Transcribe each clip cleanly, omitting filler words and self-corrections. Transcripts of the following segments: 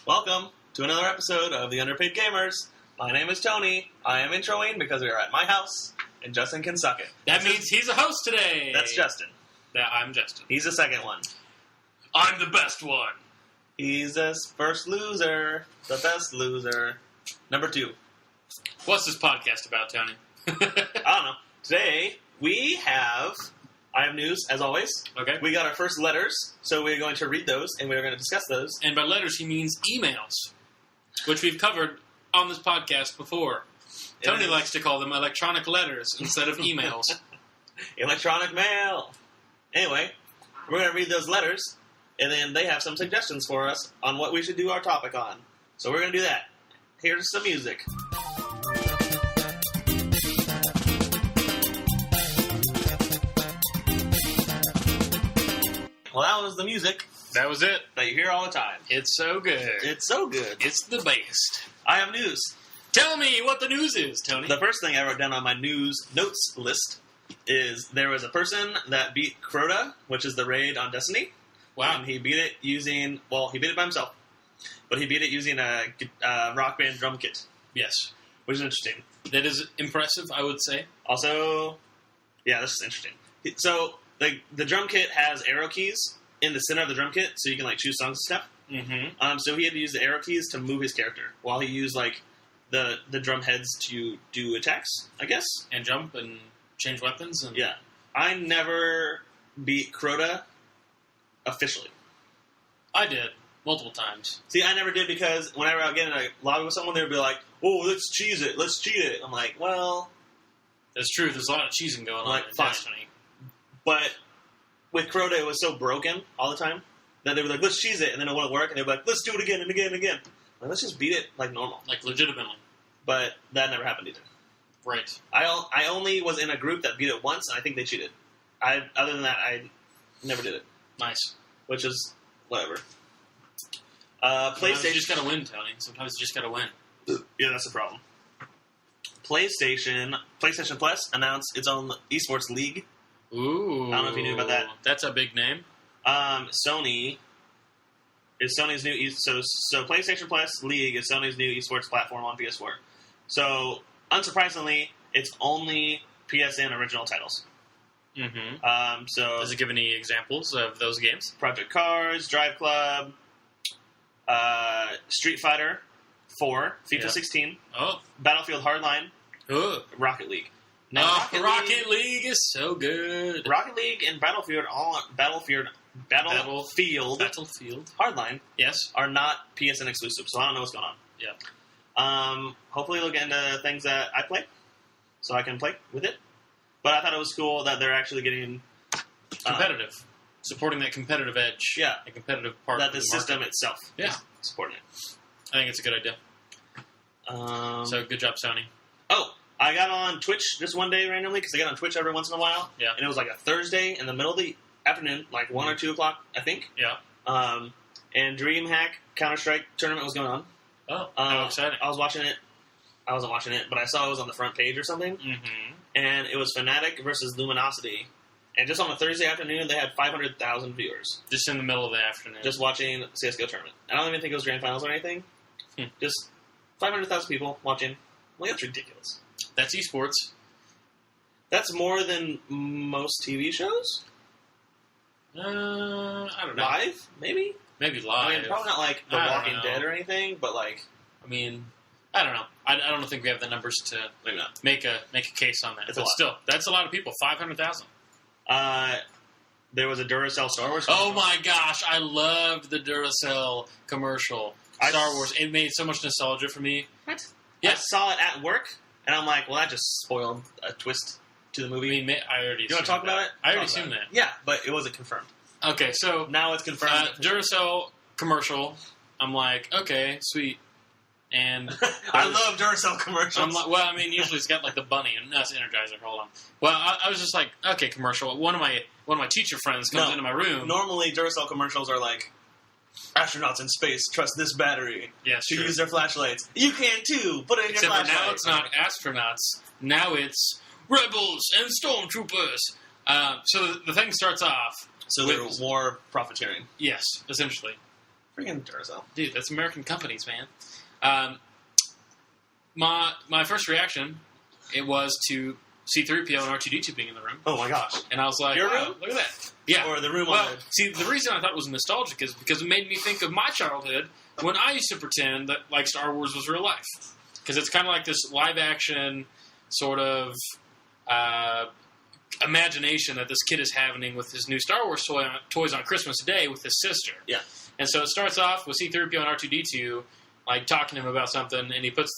Welcome to another episode of the Underpaid Gamers. My name is Tony. I am introing because we are at my house, and Justin can suck it. That means he's a host today. That's Justin. Yeah, I'm Justin. He's the second one. I'm the best one. He's the first loser, the best loser. Number 2. What's this podcast about, Tony? I don't know. Today, I have news, as always. Okay. We got our first letters, so we're going to read those, and we're going to discuss those. And by letters, he means emails, which we've covered on this podcast before. Tony likes to call them electronic letters instead of emails. Electronic mail. Anyway, we're going to read those letters, and then they have some suggestions for us on what we should do our topic on. So we're going to do that. Here's some music. Well, that was the music That was it. that you hear all the time. It's so good. It's so good. It's the best. I have news. Tell me what the news is, Tony. The first thing I wrote down on my news notes list is there was a person that beat Crota, which is the raid on Destiny. Wow. And he beat it using, he beat it by himself, but he beat it using a Rock Band drum kit, Yes. which is interesting. That is impressive, I would say. Also, yeah, this is interesting. So, the drum kit has arrow keys in the center of the drum kit, so you can, choose songs and stuff. Mm-hmm. So he had to use the arrow keys to move his character, while he used, the drum heads to do attacks, I guess. And jump and change weapons. And Yeah. I never beat Crota officially. I did. Multiple times. See, I never did because whenever I would get in a lobby with someone, they would be like, "Oh, let's cheese it, let's cheat it." I'm like, well, That's true. There's a lot of cheesing going on in fine. Destiny. But with Crota, it was so broken all the time that they were like, "Let's cheese it," and then it wouldn't work, and they'd be like, "Let's do it again and again and again." Like, let's just beat it like normal. Like, legitimately. But that never happened either. Right. I only was in a group that beat it once, and I think they cheated. Other than that, I never did it, Nice. which is whatever. Sometimes you PlayStation. just gotta win, Tony. Sometimes you just gotta win. Yeah, that's the problem. PlayStation Plus announced its own esports league. Ooh. I don't know if you knew about that. That's a big name. Sony is Sony's new so PlayStation Plus League is Sony's new esports platform on PS4. So unsurprisingly, it's only PSN original titles. Mm-hmm. So Does it give any examples of those games? Project Cars, Drive Club, Street Fighter 4, FIFA 16, Oh. Battlefield Hardline, Ooh. Rocket League. Now, Rocket League is so good. Rocket League and Battlefield Hardline Yes. are not PSN exclusive, so I don't know what's going on. Yeah. Hopefully they'll get into things that I play, so I can play with it. But I thought it was cool that they're actually getting Competitive. Supporting that competitive edge. Yeah. The competitive part that of the the system market. itself Yeah. is supporting it. I think it's a good idea. So, good job, Sony. I got on Twitch just one day randomly, because I get on Twitch every once in a while. Yeah. And it was like a Thursday in the middle of the afternoon, like 1 or 2 o'clock, I think. Yeah. And DreamHack Counter-Strike tournament was going on. Oh, how exciting. I was watching it. I wasn't watching it, but I saw it was on the front page or something. Mm-hmm. And it was Fnatic versus Luminosity. And just on a Thursday afternoon, they had 500,000 viewers. Just in the middle of the afternoon. Just watching CSGO tournament. I don't even think it was grand finals or anything. Just 500,000 people watching. Well, that's ridiculous. That's esports. That's more than most TV shows? I don't know. Live? Maybe? Maybe live. I mean, probably not like The I don't Walking know. Dead or anything, but like... I mean, I don't know. I don't think we have the numbers to Maybe not. make a case on that. It's a But lot. still, that's a lot of people. 500,000. There was a Duracell Star Wars Oh commercial. my gosh, I loved the Duracell commercial. Star Wars. It made so much nostalgia for me. What? Yeah. I saw it at work, and I'm like, well, that just spoiled a twist to the I movie. mean, I already You want to talk about it? I already Talk about assumed it. that. Yeah, but it wasn't confirmed. Okay, so Now it's confirmed. Duracell commercial. I'm like, okay, sweet. And I love Duracell commercials. I'm like, well, I mean, usually it's got like the bunny and that's Energizer. Hold on. Well, I was just like, okay, commercial. One of my teacher friends comes into my room. Normally, Duracell commercials are like, astronauts in space trust this battery Yeah, to sure. use their flashlights. You can too. Put it in Except your for flashlight. now, it's not astronauts. Now it's rebels and stormtroopers. So the thing starts off. So they're war profiteering. Yes, essentially. Freaking Duracell. Dude, that's American companies, man. My first reaction, it was to C-3PO and R2-D2 being in the room. Oh my gosh. And I was like, Your wow, room? look at that. Yeah. Or the room well, on the... see, the reason I thought it was nostalgic is because it made me think of my childhood when I used to pretend that, like, Star Wars was real life. Because it's kind of like this live-action sort of imagination that this kid is having with his new Star Wars toys on Christmas Day with his sister. Yeah. And so it starts off with C-3PO and R2-D2, like, talking to him about something, and he puts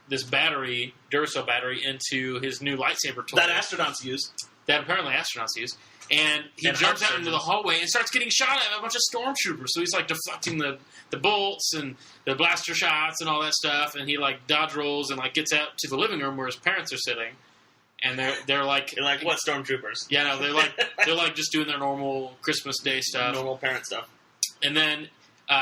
this battery, Duracell battery, into his new lightsaber toy. That astronauts use. That apparently astronauts use. And he jumps out into the hallway and starts getting shot at by a bunch of stormtroopers. So he's, like, deflecting the bolts and the blaster shots and all that stuff. And he, like, dodge rolls and, like, gets out to the living room where his parents are sitting. And they're like... You're like, what stormtroopers? Yeah, no, they're like just doing their normal Christmas Day stuff. Normal parent stuff. And then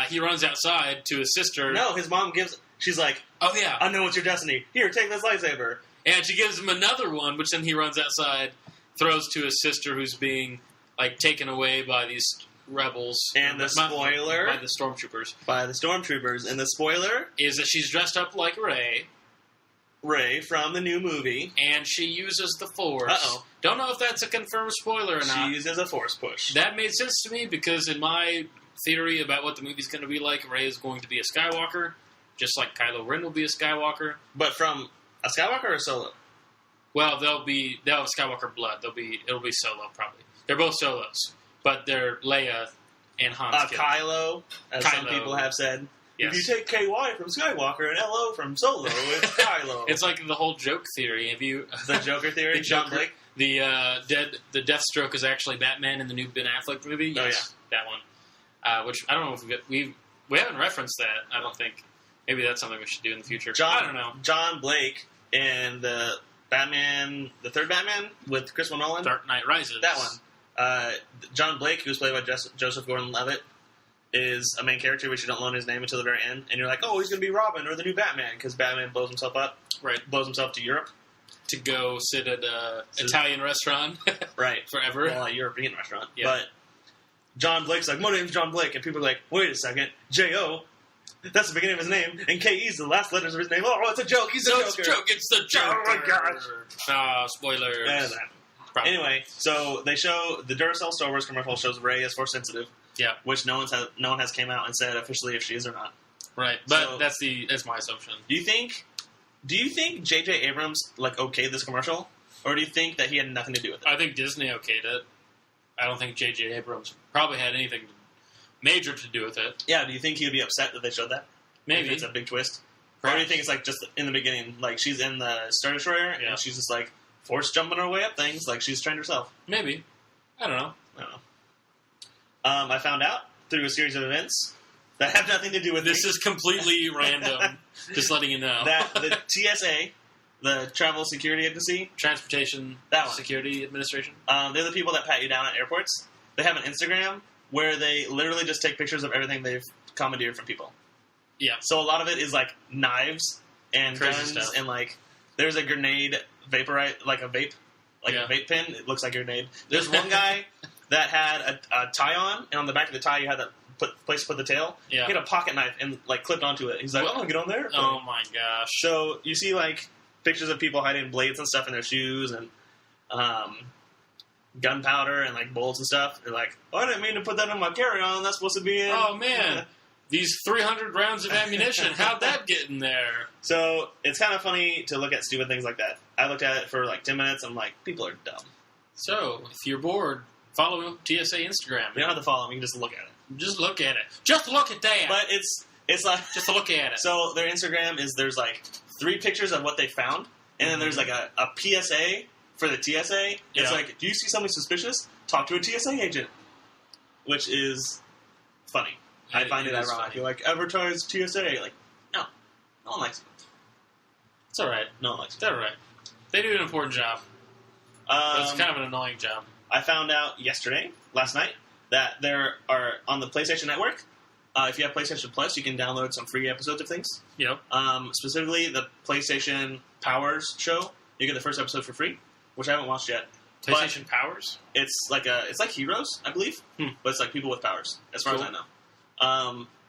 he runs outside to his sister. No, his mom gives... She's like, oh, yeah. I know it's your destiny. Here, take this lightsaber. And she gives him another one, which then he runs outside, throws to his sister who's being, like, taken away by these rebels. And the spoiler... By the stormtroopers. By the stormtroopers. And the spoiler... is that she's dressed up like Rey. Rey from the new movie. And she uses the Force. Uh-oh. Don't know if that's a confirmed spoiler or not. She uses a Force push. That made sense to me because in my theory about what the movie's going to be like, Rey is going to be a Skywalker, just like Kylo Ren will be a Skywalker. But from a Skywalker or Solo? Well, they'll have Skywalker blood. It'll be Solo probably. They're both Solos, but they're Leia and Han's kid. Kylo, as some people have said. Yes. If you take KY from Skywalker and LO from Solo, it's Kylo. It's like the whole joke theory. Have you the Joker theory? The Joker, Blake? The Deathstroke is actually Batman in the new Ben Affleck movie. Yes, that one. Which I don't know if we haven't referenced that. I don't think. Maybe that's something we should do in the future. I don't know. John Blake and the Batman, the third Batman with Chris Nolan. Dark Knight Rises. That one. John Blake, who's played by Joseph Gordon-Levitt, is a main character, which you don't learn his name until the very end. And you're like, oh, he's going to be Robin or the new Batman, because Batman blows himself up. Right. Blows himself to Europe. To go sit at an Italian restaurant. Right. Forever. Well, a European restaurant. Yeah. But John Blake's like, my name's John Blake. And people are like, wait a second. J-O. That's the beginning of his name. And K-E's the last letters of his name. Oh, it's a joke. He's a Joker. It's a joke. It's the Joker. Oh, my gosh. Ah, spoilers. Yeah, anyway, so they show the Duracell Star Wars commercial shows Rey as Force sensitive. Yeah. Which no one has came out and said officially if she is or not. Right. But so, that's my assumption. Do you think J.J. Abrams okayed this commercial? Or do you think that he had nothing to do with it? I think Disney okayed it. I don't think J.J. Abrams probably had anything major to do with it. Yeah, do you think he would be upset that they showed that? Maybe. If it's a big twist? Perhaps. Or do you think it's just in the beginning, she's in the Star Destroyer and she's just Force jumping her way up things like she's trained herself? Maybe. I don't know. I found out through a series of events that have nothing to do with this. Is completely random. Just letting you know. That the TSA, the Travel Security Agency. Transportation Security Administration. They're the people that pat you down at airports. They have an Instagram where they literally just take pictures of everything they've commandeered from people. Yeah. So a lot of it is knives and crazy guns stuff. And there's a grenade vaporize, a vape, a vape pen. It looks like a grenade. There's one guy that had a tie on, and on the back of the tie you had that place to put the tail. Yeah. He had a pocket knife and clipped onto it. He's like, "Oh, get on there." Oh my gosh! So you see pictures of people hiding blades and stuff in their shoes and gunpowder and bullets and stuff. They're like, "Oh, I didn't mean to put that in my carry-on. That's supposed to be in." Oh man. These 300 rounds of ammunition, how'd that get in there? So, it's kind of funny to look at stupid things like that. I looked at it for 10 minutes, I'm like, people are dumb. So, if you're bored, follow TSA Instagram. You don't have to follow them, you can just look at it. Just look at it. Just look at that! But it's just look at it. So, their Instagram is, there's 3 pictures of what they found, and then there's a PSA for the TSA. It's do you see something suspicious? Talk to a TSA agent. Which is funny. I find it ironic. You're advertise TSA. No. No one likes it. It's alright. No one likes it. It's alright. They do an important job. But it's kind of an annoying job. I found out last night, that there are, on the PlayStation Network, if you have PlayStation Plus, you can download some free episodes of things. Yep. Specifically, the PlayStation Powers show. You get the first episode for free, which I haven't watched yet. PlayStation Powers? It's like Heroes, I believe. But it's people with powers, as far as I know.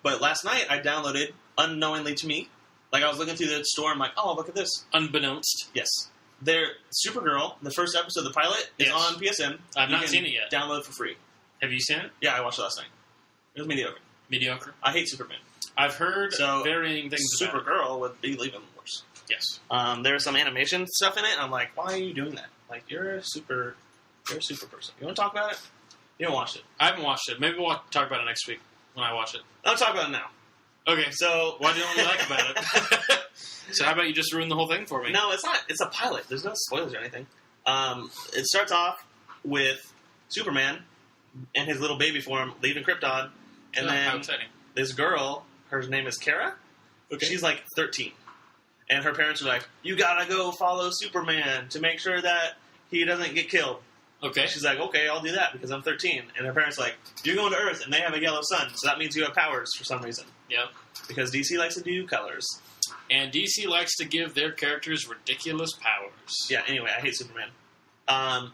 But last night, I downloaded, unknowingly to me, like I was looking through the store, I'm like, oh, look at this. Unbeknownst. Yes. Their Supergirl, the first episode of the pilot, is on PSN. I've not seen it yet. Download for free. Have you seen it? Yeah, I watched it last night. It was mediocre. Mediocre? I hate Superman. I've heard varying things about it. Supergirl would be even worse. Yes. There was some animation stuff in it, and I'm like, why are you doing that? Like, you're a super person. You want to talk about it? You don't watch it. I haven't watched it. Maybe we'll talk about it next week when I watch it. I'll talk about it now. Okay, so what don't you like about it? So how about you just ruin the whole thing for me? No, it's not. It's a pilot. There's no spoilers or anything. It starts off with Superman and his little baby form leaving Krypton, and then this girl, her name is Kara. Okay. She's like 13, and her parents are like, "You gotta go follow Superman to make sure that he doesn't get killed." Okay. She's like, "Okay, I'll do that because I'm 13." And her parents are like, "You're going to Earth, and they have a yellow sun, so that means you have powers for some reason." Yeah. Because DC likes to do colors. And DC likes to give their characters ridiculous powers. Yeah, anyway, I hate Superman.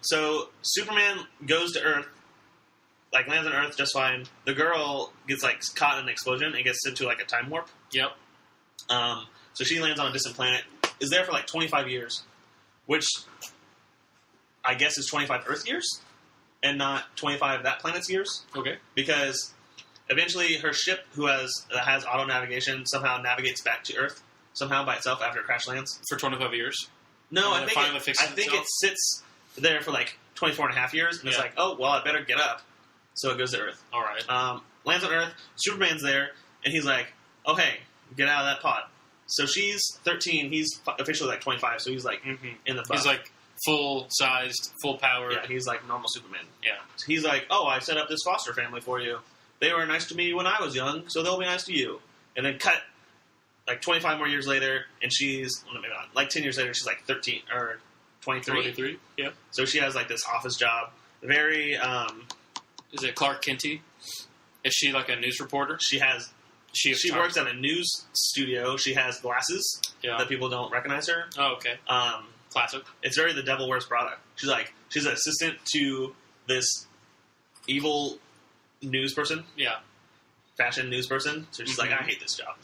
So Superman goes to Earth, like lands on Earth just fine. The girl gets like caught in an explosion and gets into like a time warp. Yep. So she lands on a distant planet, is there for like 25 years, which I guess is 25 Earth years, and not 25 that planet's years. Okay. Because eventually her ship, that has auto navigation, somehow navigates back to Earth somehow by itself after it crash lands. For 25 years? No, I think it sits there for like 24 and a half years, and it's like, oh, well, I better get up. So it goes to Earth. All right. Lands on Earth, Superman's there, and he's like, oh, hey, get out of that pod. So she's 13, he's officially like 25, so he's like in the pod. He's like full-sized, full-powered. Yeah, he's like normal Superman. Yeah. So he's like, oh, I set up this foster family for you. They were nice to me when I was young, so they'll be nice to you. And then cut like 25 more years later, and she's, well, maybe not, like 10 years later, she's like 13, or 23. 23, yeah. So she has like this office job. Very, is it Clark Kenty? Is she like a news reporter? She works at a news studio. She has glasses that people don't recognize her. Oh, okay. Classic. It's very The Devil Wears Prada. She's an assistant to this evil news person. Yeah. Fashion news person. So she's like, I hate this job.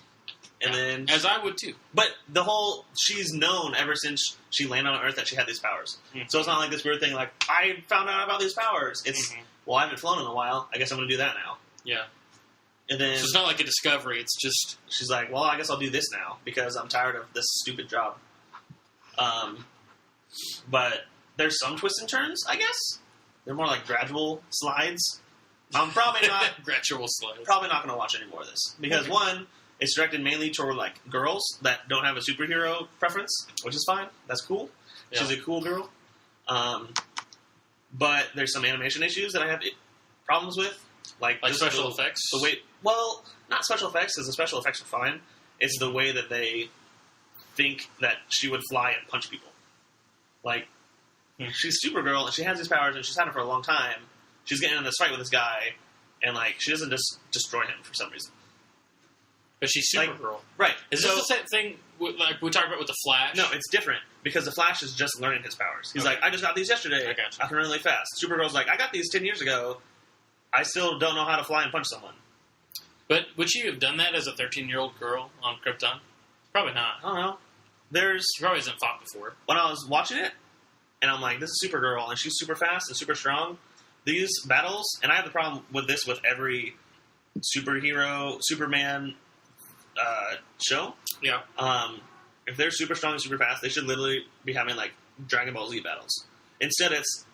And then... As I would too. But she's known ever since she landed on Earth that she had these powers. So it's not like this weird thing like, I found out about these powers. It's, well, I haven't flown in a while. I guess I'm going to do that now. Yeah. And then... So it's not like a discovery. It's just... She's like, well, I guess I'll do this now because I'm tired of this stupid job. But there's some twists and turns, I guess. They're more like gradual slides. I'm probably not... gradual slides. Probably not going to watch any more of this. Because, one... It's directed mainly toward, like, girls that don't have a superhero preference, which is fine. That's cool. Yeah. She's a cool girl. But there's some animation issues that I have problems with. Like special effects? Well, not special effects, because the special effects are fine. It's the way that they think that she would fly and punch people. Like, she's Supergirl, and she has these powers, and she's had them for a long time. She's getting in this fight with this guy, and, like, she doesn't just destroy him for some reason. But she's Supergirl. Right. Is this the same thing like we talked about with the Flash? No, it's different. Because the Flash is just learning his powers. He's like, I just got these yesterday. I gotcha. I can run really fast. Supergirl's like, I got these 10 years ago. I still don't know how to fly and punch someone. But would she have done that as a 13-year-old girl on Krypton? Probably not. I don't know. She probably hasn't fought before. When I was watching it, and I'm like, this is Supergirl, and she's super fast and super strong. These battles, and I have the problem with this with every Superman... show. Yeah. If they're super strong and super fast, they should literally be having like Dragon Ball Z battles. Instead, it's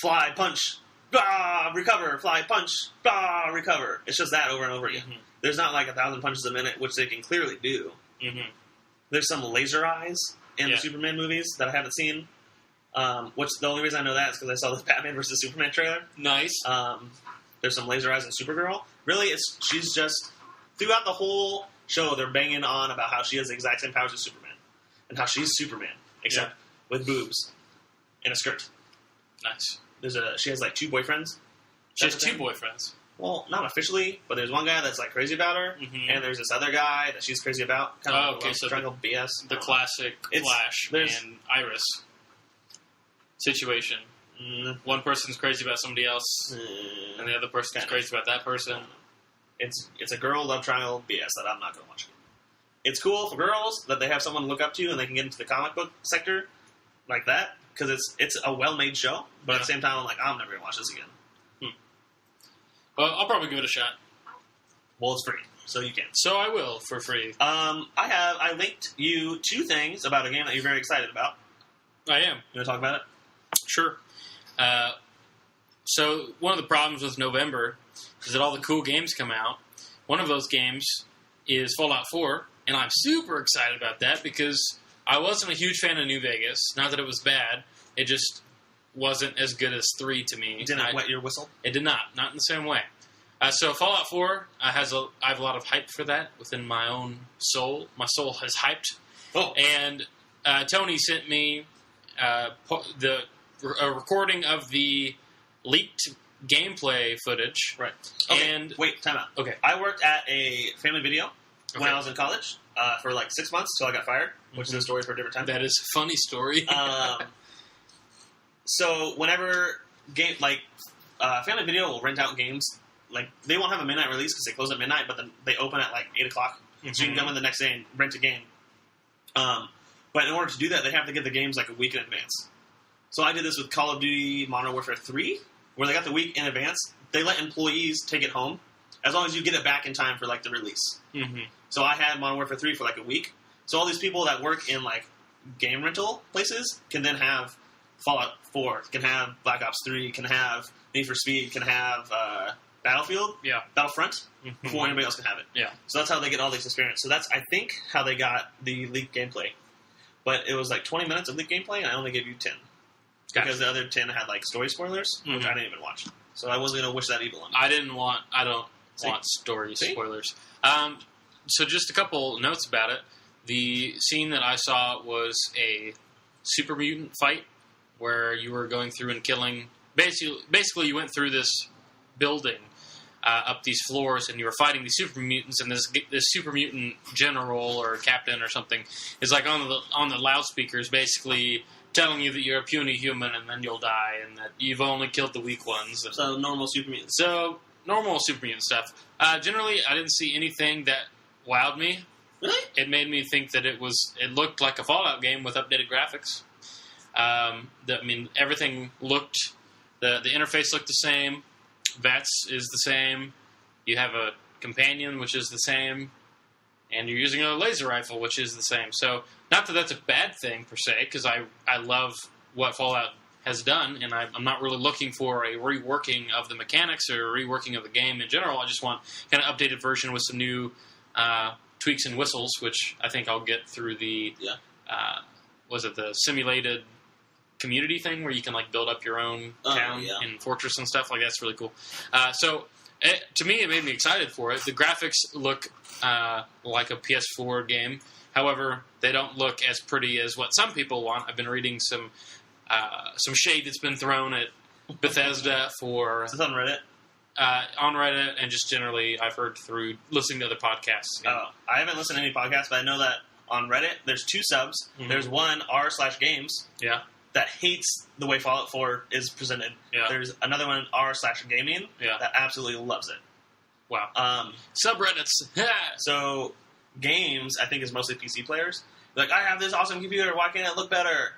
fly, punch, bah, recover, fly, punch, bah, recover. It's just that over and over again. There's not like 1,000 punches a minute, which they can clearly do. There's some laser eyes in the Superman movies that I haven't seen. Which the only reason I know that is because I saw the Batman vs. Superman trailer. Nice. There's some laser eyes in Supergirl. Really, she's just throughout the whole show, they're banging on about how she has the exact same powers as Superman. And how she's Superman. Except with boobs. And a skirt. Nice. She has like 2 boyfriends. She has 2 boyfriends? Well, not officially, but there's one guy that's like crazy about her. And there's this other guy that she's crazy about. So BS. The classic Flash and Iris situation. One person's crazy about somebody else, and the other person's crazy about that person. It's a girl love triangle BS that I'm not going to watch. It's cool for girls that they have someone to look up to and they can get into the comic book sector like that because it's a well-made show. But at the same time, I'm like, I'm never going to watch this again. Well, I'll probably give it a shot. Well, it's free, so you can. So I will, for free. I linked you 2 things about a game that you're very excited about. I am. You want to talk about it? Sure. So one of the problems with November is that all the cool games come out. One of those games is Fallout 4, and I'm super excited about that because I wasn't a huge fan of New Vegas. Not that it was bad. It just wasn't as good as 3 to me. Did it wet your whistle? It did not. Not in the same way. So Fallout 4 I have a lot of hype for that within my own soul. My soul has hyped. Oh. And Tony sent me a recording of the leaked gameplay footage. Right. Okay. And wait, time out. Okay. I worked at a family video when I was in college for like 6 months till I got fired, which is a story for a different time. That is a funny story. So whenever family video will rent out games, like they won't have a midnight release because they close at midnight, but then they open at like 8 o'clock, so you can come in the next day and rent a game. But in order to do that, they have to get the games like a week in advance. So I did this with Call of Duty Modern Warfare 3, where they got the week in advance. They let employees take it home as long as you get it back in time for like the release. Mm-hmm. So I had Modern Warfare 3 for like a week. So all these people that work in like game rental places can then have Fallout 4, can have Black Ops 3, can have Need for Speed, can have Battlefront, before anybody else can have it. Yeah. So that's how they get all this experience. So that's, I think, how they got the leaked gameplay. But it was like 20 minutes of leaked gameplay, and I only gave you 10. Gotcha. Because the other 10 had like story spoilers, which I didn't even watch. So I wasn't going to wish that evil on me. I don't want story spoilers. So just a couple notes about it. The scene that I saw was a super mutant fight where you were going through and killing. Basically, you went through this building up these floors, and you were fighting these super mutants. And this super mutant general or captain or something is like on the loudspeakers, basically telling you that you're a puny human and then you'll die, and that you've only killed the weak ones. And so normal super mutants. So normal super mutant stuff. Generally, I didn't see anything that wowed me. Really? It made me think that it looked like a Fallout game with updated graphics. Everything looked, the interface looked the same. VETS is the same. You have a companion, which is the same. And you're using a laser rifle, which is the same. So, not that that's a bad thing, per se, because I love what Fallout has done, and I'm not really looking for a reworking of the mechanics or a reworking of the game in general. I just want kind of updated version with some new tweaks and whistles, which I think I'll get through the the simulated community thing where you can like build up your own town and fortress and stuff. Like that's really cool. To me, it made me excited for it. The graphics look like a PS4 game. However, they don't look as pretty as what some people want. I've been reading some shade that's been thrown at Bethesda for... Is this on Reddit? On Reddit, and just generally, I've heard through listening to other podcasts. Oh, I haven't listened to any podcasts, but I know that on Reddit, there's 2 subs. Mm-hmm. There's one, r/games, that hates the way Fallout 4 is presented. Yeah. There's another one, r/gaming, that absolutely loves it. Wow. Subreddits. So, games, I think, is mostly PC players. They're like, I have this awesome computer, why can't it look better?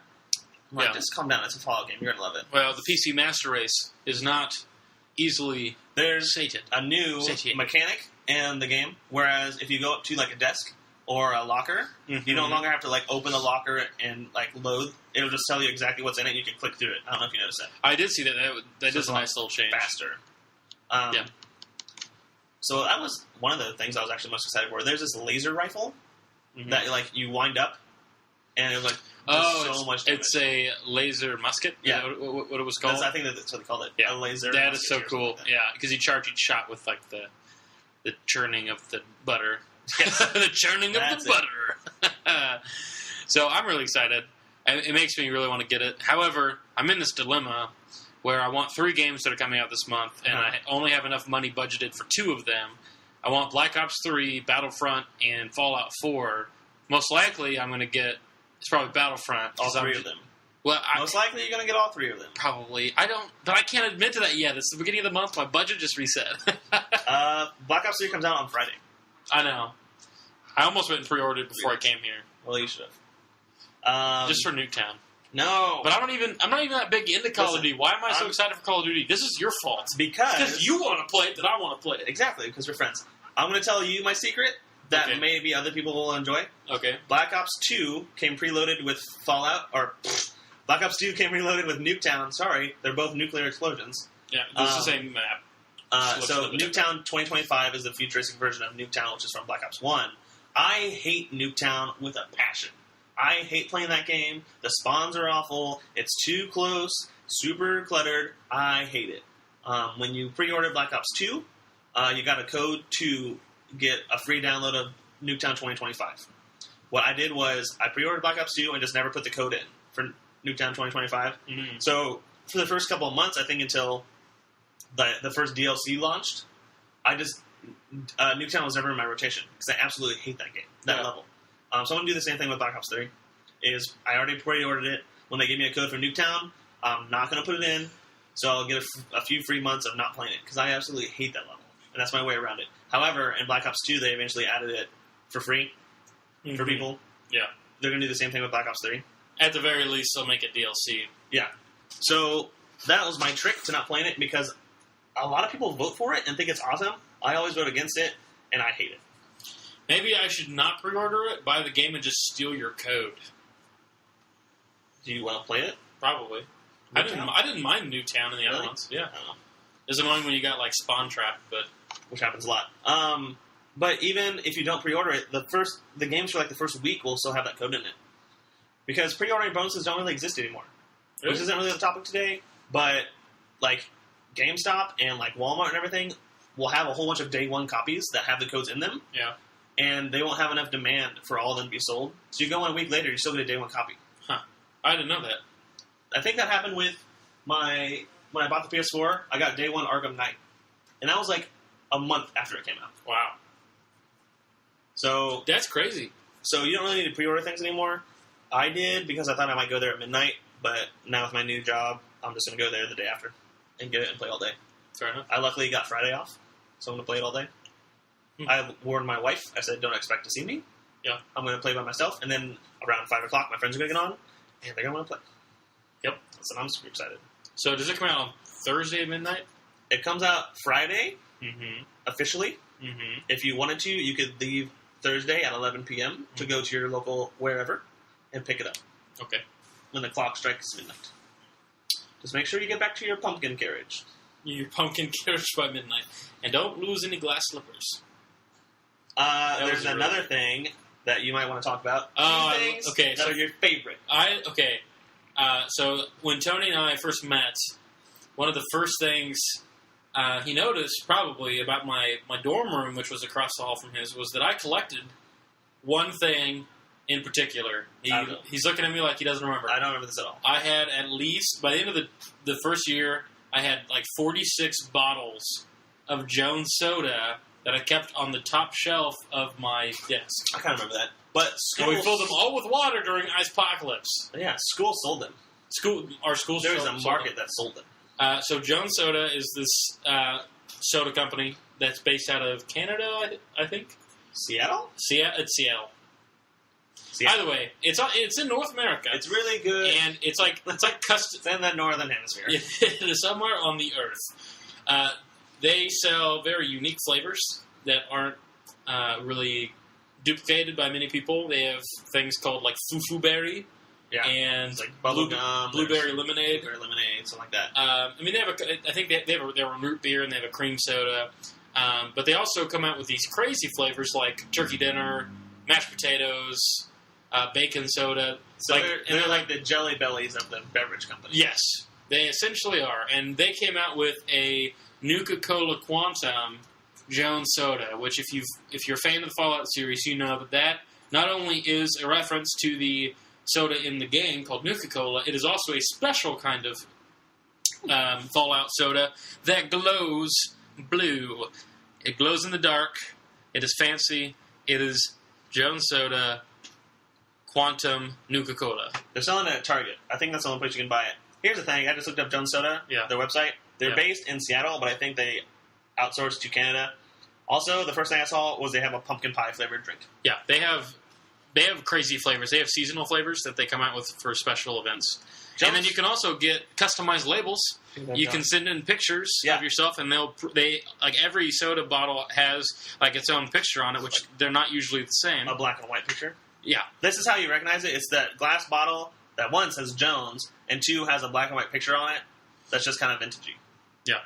I'm like, just calm down, it's a Fallout game, you're going to love it. Well, the PC Master Race is not easily sated. A new mechanic in the game, whereas if you go up to like a desk or a locker, you no longer have to like open the locker and like load. It'll just tell you exactly what's in it. You can click through it. I don't know if you noticed that. I did see that. That is a nice little change. Faster. So that was one of the things I was actually most excited for. There's this laser rifle that like you wind up, and it was like so much damage. It's a laser musket. Yeah, what it was called. I think that's what they called it. Yeah, a laser. That is so cool. Like yeah, because you charge each shot with like the churning of the butter. The churning of the butter. So I'm really excited. It makes me really want to get it. However, I'm in this dilemma where I want 3 games that are coming out this month, and I only have enough money budgeted for 2 of them. I want Black Ops 3, Battlefront, and Fallout 4. Most likely, I'm going to get... It's probably Battlefront. All 3 of them. Well, most likely you're going to get all 3 of them. Probably. But I can't admit to that yet. It's the beginning of the month. My budget just reset. Black Ops 3 comes out on Friday. I know. I almost went and pre-ordered before I came here. Well, you should have. Just for Nuketown. No. But I'm not even that big into Call of Duty. Why am I so excited for Call of Duty? This is your fault. Because you want to play it, that I want to play it. Exactly, because we're friends. I'm going to tell you my secret that maybe other people will enjoy. Okay. Black Ops 2 came preloaded with Fallout, Black Ops 2 came preloaded with Nuketown. Sorry, they're both nuclear explosions. Yeah, it's the same map. So Nuketown 2025 is the futuristic version of Nuketown, which is from Black Ops 1. I hate Nuketown with a passion. I hate playing that game. The spawns are awful. It's too close, super cluttered. I hate it. When you pre-order Black Ops 2, you got a code to get a free download of Nuketown 2025. What I did was I pre-ordered Black Ops 2 and just never put the code in for Nuketown 2025. Mm-hmm. So for the first couple of months, I think until the first DLC launched, Nuketown was never in my rotation because I absolutely hate that game, level. So I'm going to do the same thing with Black Ops 3. I already pre-ordered it. When they give me a code for Nuketown, I'm not going to put it in, so I'll get a few free months of not playing it because I absolutely hate that level, and that's my way around it. However, in Black Ops 2, they eventually added it for free for people. Yeah. They're going to do the same thing with Black Ops 3. At the very least, they'll make it DLC. Yeah. So that was my trick to not playing it because a lot of people vote for it and think it's awesome. I always vote against it, and I hate it. Maybe I should not pre-order it, buy the game, and just steal your code. Do you want to play it? Probably. I didn't mind Nuketown in the other ones. Yeah. It's annoying when you got, Spawn Trap, but... Which happens a lot. But even if you don't pre-order it, the games for, the first week will still have that code in it. Because pre-ordering bonuses don't really exist anymore. Really? Which isn't really the topic today, but, GameStop and, Walmart and everything will have a whole bunch of day one copies that have the codes in them. Yeah. And they won't have enough demand for all of them to be sold. So you go 1 week later, you still get a day one copy. Huh. I didn't know that. I think that happened with when I bought the PS4, I got day one Arkham Knight. And that was a month after it came out. Wow. So that's crazy. So you don't really need to pre-order things anymore. I did because I thought I might go there at midnight, but now with my new job, I'm just going to go there the day after and get it and play all day. Fair enough. I luckily got Friday off, so I'm going to play it all day. I warned my wife. I said, don't expect to see me. Yeah. I'm going to play by myself, and then around 5 o'clock, my friends are going to get on, and they're going to want to play. Yep. So I'm super excited. So does it come out on Thursday at midnight? It comes out Friday, officially. Mm-hmm. If you wanted to, you could leave Thursday at 11 p.m. to go to your local wherever and pick it up. Okay. When the clock strikes midnight. Just make sure you get back to your pumpkin carriage. Your pumpkin carriage by midnight. And don't lose any glass slippers. There's another thing that you might want to talk about. Things okay. That are your favorite. So when Tony and I first met, one of the first things he noticed probably about my dorm room, which was across the hall from his, was that I collected one thing in particular. He's looking at me like he doesn't remember. I don't remember this at all. I had at least, by the end of the first year, I had 46 bottles of Jones soda that I kept on the top shelf of my desk. I kind of remember that. But we filled them all with water during Icepocalypse. Yeah, school sold them. Our school There was a market that sold them. So Jones Soda is this soda company that's based out of Canada, I think. Seattle? It's Seattle. Either way, it's in North America. It's really good, and it's like custom. It's in the northern hemisphere. It is somewhere on the earth. They sell very unique flavors that aren't really duplicated by many people. They have things called Fufu Berry, and it's bubblegum, blueberry lemonade, something like that. They have I think they have a root beer and they have a cream soda, but they also come out with these crazy flavors like turkey dinner, mashed potatoes. Bacon soda. So they're like the Jelly Bellies of the beverage company. Yes, they essentially are. And they came out with a Nuka-Cola Quantum Jones soda, which if you're a fan of the Fallout series, you know that not only is a reference to the soda in the game called Nuka-Cola, it is also a special kind of Fallout soda that glows blue. It glows in the dark. It is fancy. It is Jones soda Quantum Nuka-Cola. They're selling it at Target. I think that's the only place you can buy it. Here's the thing. I just looked up Jones Soda, their website. They're based in Seattle, but I think they outsourced to Canada. Also, the first thing I saw was they have a pumpkin pie flavored drink. Yeah, they have crazy flavors. They have seasonal flavors that they come out with for special events. Jones. And then you can also get customized labels. You can send in pictures of yourself, and they like every soda bottle has like its own picture on it, which they're not usually the same. A black and white picture. Yeah, this is how you recognize it. It's that glass bottle that one says Jones and two has a black and white picture on it. That's just kind of vintagey. Yeah,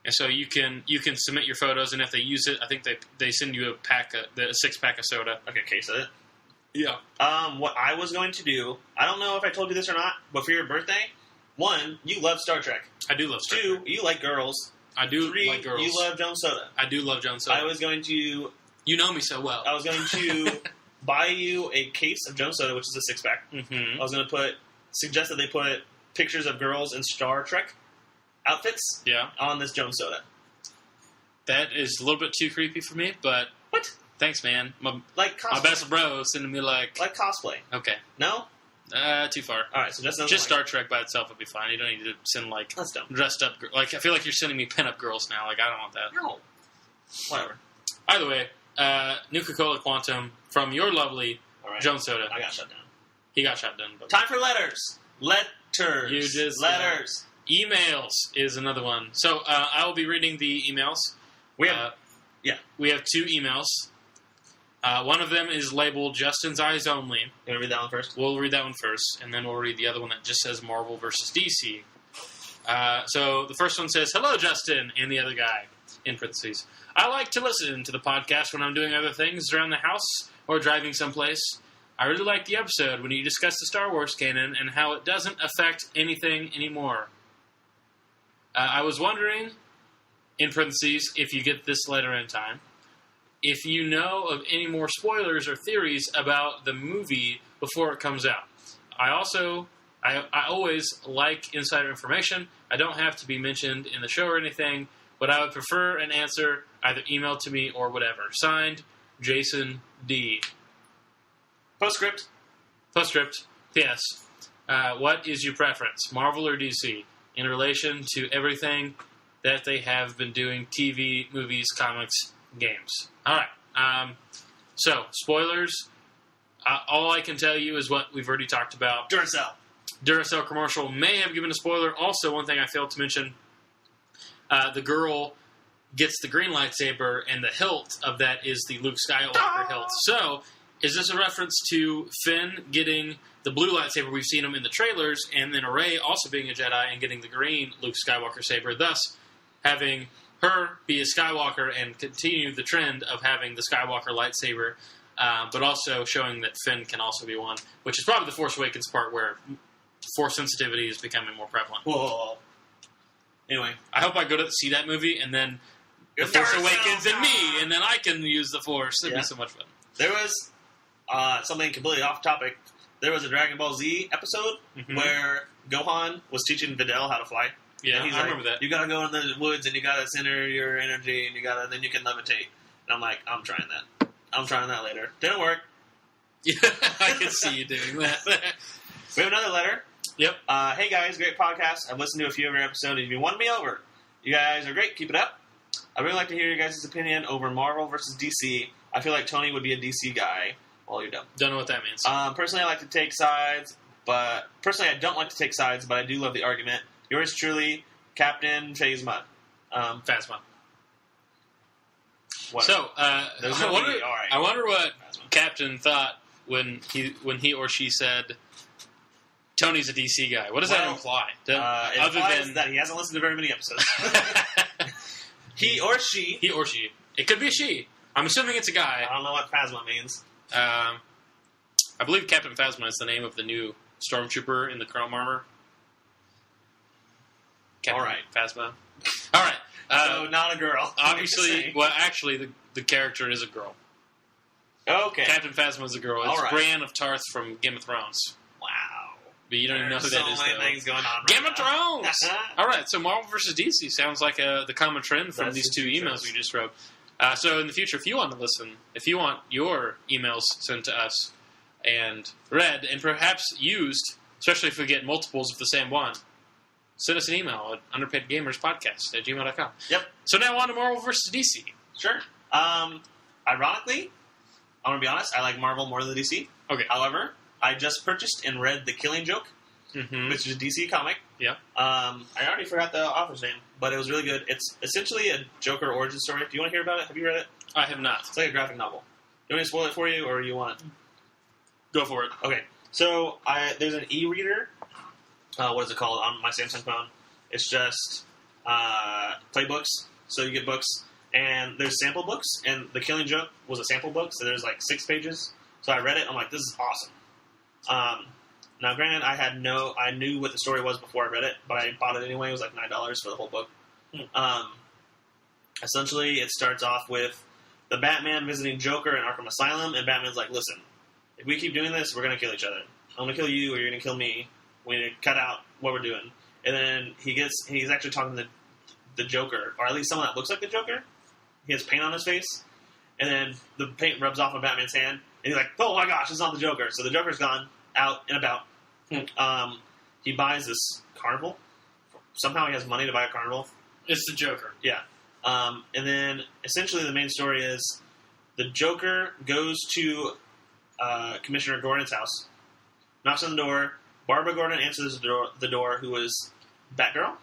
and so you can submit your photos, and if they use it, I think they send you a 6-pack of soda, like a case of it. Yeah. What I was going to do, I don't know if I told you this or not, but for your birthday, 1, you love Star Trek. I do love Star Trek. 2, you like girls. I do 3, like girls. You love Jones Soda. I do love Jones Soda. I was going to... You know me so well. I was going to buy you a case of Jones Soda, which is a 6-pack. Mm-hmm. I was going to suggest that they put pictures of girls in Star Trek outfits on this Jones Soda. That is a little bit too creepy for me, but... What? Thanks, man. My best bro sending me like cosplay. Okay. No? Too far. All right, so just Star Trek by itself would be fine. You don't need to send like that's dumb. Dressed up. Like I feel like you're sending me pinup girls now. Like I don't want that. No. Whatever. Either way, Nuka-Cola Quantum from your lovely Jones Soda. I got shut down. He got shut down. But time for letters. Letters. You just letters. Emails is another one. So I will be reading the emails. We have we have 2 emails. One of them is labeled Justin's Eyes Only. You want to read that one first? We'll read that one first, and then we'll read the other one that just says Marvel versus DC. So the first one says, "Hello, Justin," and the other guy, in parentheses. "I like to listen to the podcast when I'm doing other things around the house or driving someplace. I really like the episode when you discuss the Star Wars canon and how it doesn't affect anything anymore. I was wondering, in parentheses, if you get this letter in time, if you know of any more spoilers or theories about the movie before it comes out. I always like insider information. I don't have to be mentioned in the show or anything, but I would prefer an answer either emailed to me or whatever. Signed, Jason D." Postscript. P.S. What is your preference, Marvel or DC, in relation to everything that they have been doing, TV, movies, comics, games? All right. So, spoilers. All I can tell you is what we've already talked about. Duracell commercial may have given a spoiler. Also, one thing I failed to mention, the girl gets the green lightsaber, and the hilt of that is the Luke Skywalker hilt. So, is this a reference to Finn getting the blue lightsaber? We've seen him in the trailers, and then Rey also being a Jedi and getting the green Luke Skywalker saber, thus having her be a Skywalker and continue the trend of having the Skywalker lightsaber, but also showing that Finn can also be one, which is probably the Force Awakens part where Force sensitivity is becoming more prevalent. Whoa. Anyway. I hope I go to see that movie, and then the Force Awakens in me, and then I can use the Force. It'd be so much fun. There was something completely off topic. There was a Dragon Ball Z episode where Gohan was teaching Videl how to fly. Yeah, I remember that. You gotta go in the woods and you gotta center your energy and then you can levitate. And I'm like, I'm trying that. I'm trying that later. Didn't work. Yeah, I can see you doing that. We have another letter. Yep. Hey guys, great podcast. I've listened to a few of your episodes and you've been winning me over. You guys are great. Keep it up. I'd really like to hear your guys' opinion over Marvel versus DC. I feel like Tony would be a DC guy. Well, you're dumb. Don't know what that means. Personally, I like to take sides, but I don't like to take sides, but I do love the argument. Yours truly, Captain Phasma. Phasma. What? So, I wonder what Phasma. Captain thought when he or she said Tony's a DC guy. What does that imply? It implies that he hasn't listened to very many episodes. He or she. It could be a she. I'm assuming it's a guy. I don't know what Phasma means. I believe Captain Phasma is the name of the new stormtrooper in the chrome armor. Captain Phasma. All right. So not a girl. Obviously, actually, the character is a girl. Okay. Captain Phasma is a girl. It's Brienne of Tarth from Game of Thrones. Wow. But you don't even know who that is, so many things going on Game of Thrones! All right, so Marvel vs. DC sounds like the common trend from these 2 emails we just wrote. So in the future, if you want to listen, if you want your emails sent to us, and read and perhaps used, especially if we get multiples of the same one, send us an email at underpaidgamerspodcast@gmail.com. Yep. So now on to Marvel vs. DC. Sure. Ironically, I'm going to be honest, I like Marvel more than DC. Okay. However, I just purchased and read The Killing Joke, which is a DC comic. Yeah. I already forgot the author's name, but it was really good. It's essentially a Joker origin story. Do you want to hear about it? Have you read it? I have not. It's like a graphic novel. You want me to spoil it for you, or you want it? Go for it. Okay. So there's an e-reader. What is it called on my Samsung phone? It's just playbooks. So you get books, and there's sample books, and The Killing Joke was a sample book, so there's like 6 pages. So I read it. I'm like, this is awesome. Now, granted, I knew what the story was before I read it, but I bought it anyway. It was like $9 for the whole book. Essentially, it starts off with the Batman visiting Joker in Arkham Asylum, and Batman's like, listen, if we keep doing this, we're going to kill each other. I'm going to kill you, or you're going to kill me. We need to cut out what we're doing. And then he's actually talking to the Joker, or at least someone that looks like the Joker. He has paint on his face, and then the paint rubs off on Batman's hand, and he's like, oh my gosh, it's not the Joker. So the Joker's gone, out and about. He buys this carnival. Somehow he has money to buy a carnival. It's the Joker. Yeah. And then essentially the main story is the Joker goes to Commissioner Gordon's house, knocks on the door. Barbara Gordon answers the door, who is Batgirl.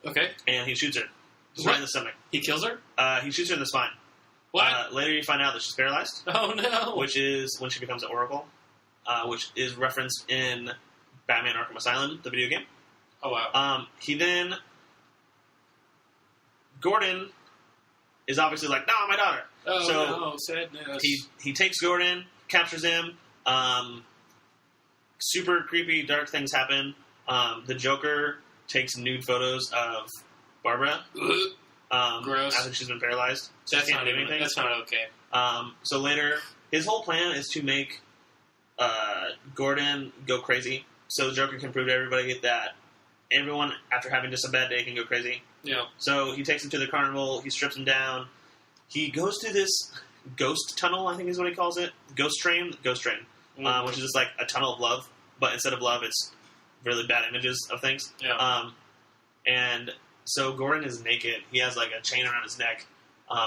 Okay. And he shoots her. Just right in the stomach. He kills her? He shoots her in the spine. What? Later you find out that she's paralyzed. Oh, no. Which is when she becomes an Oracle, which is referenced in Batman Arkham Asylum, the video game. Oh, wow. Gordon is obviously like, no, my daughter. Oh, so no, sadness. He takes Gordon, captures him. Super creepy, dark things happen. The Joker takes nude photos of Barbara. Gross. After she's been paralyzed. So That's she can't not do anything. That's not okay. So later, his whole plan is to make Gordon go crazy. So the Joker can prove to everybody that everyone, after having just a bad day, can go crazy. Yeah. So he takes him to the carnival. He strips him down. He goes through this ghost tunnel, I think is what he calls it. Ghost train. Which is just like a tunnel of love. But instead of love, it's really bad images of things. Yeah. And so Gordon is naked. He has like a chain around his neck.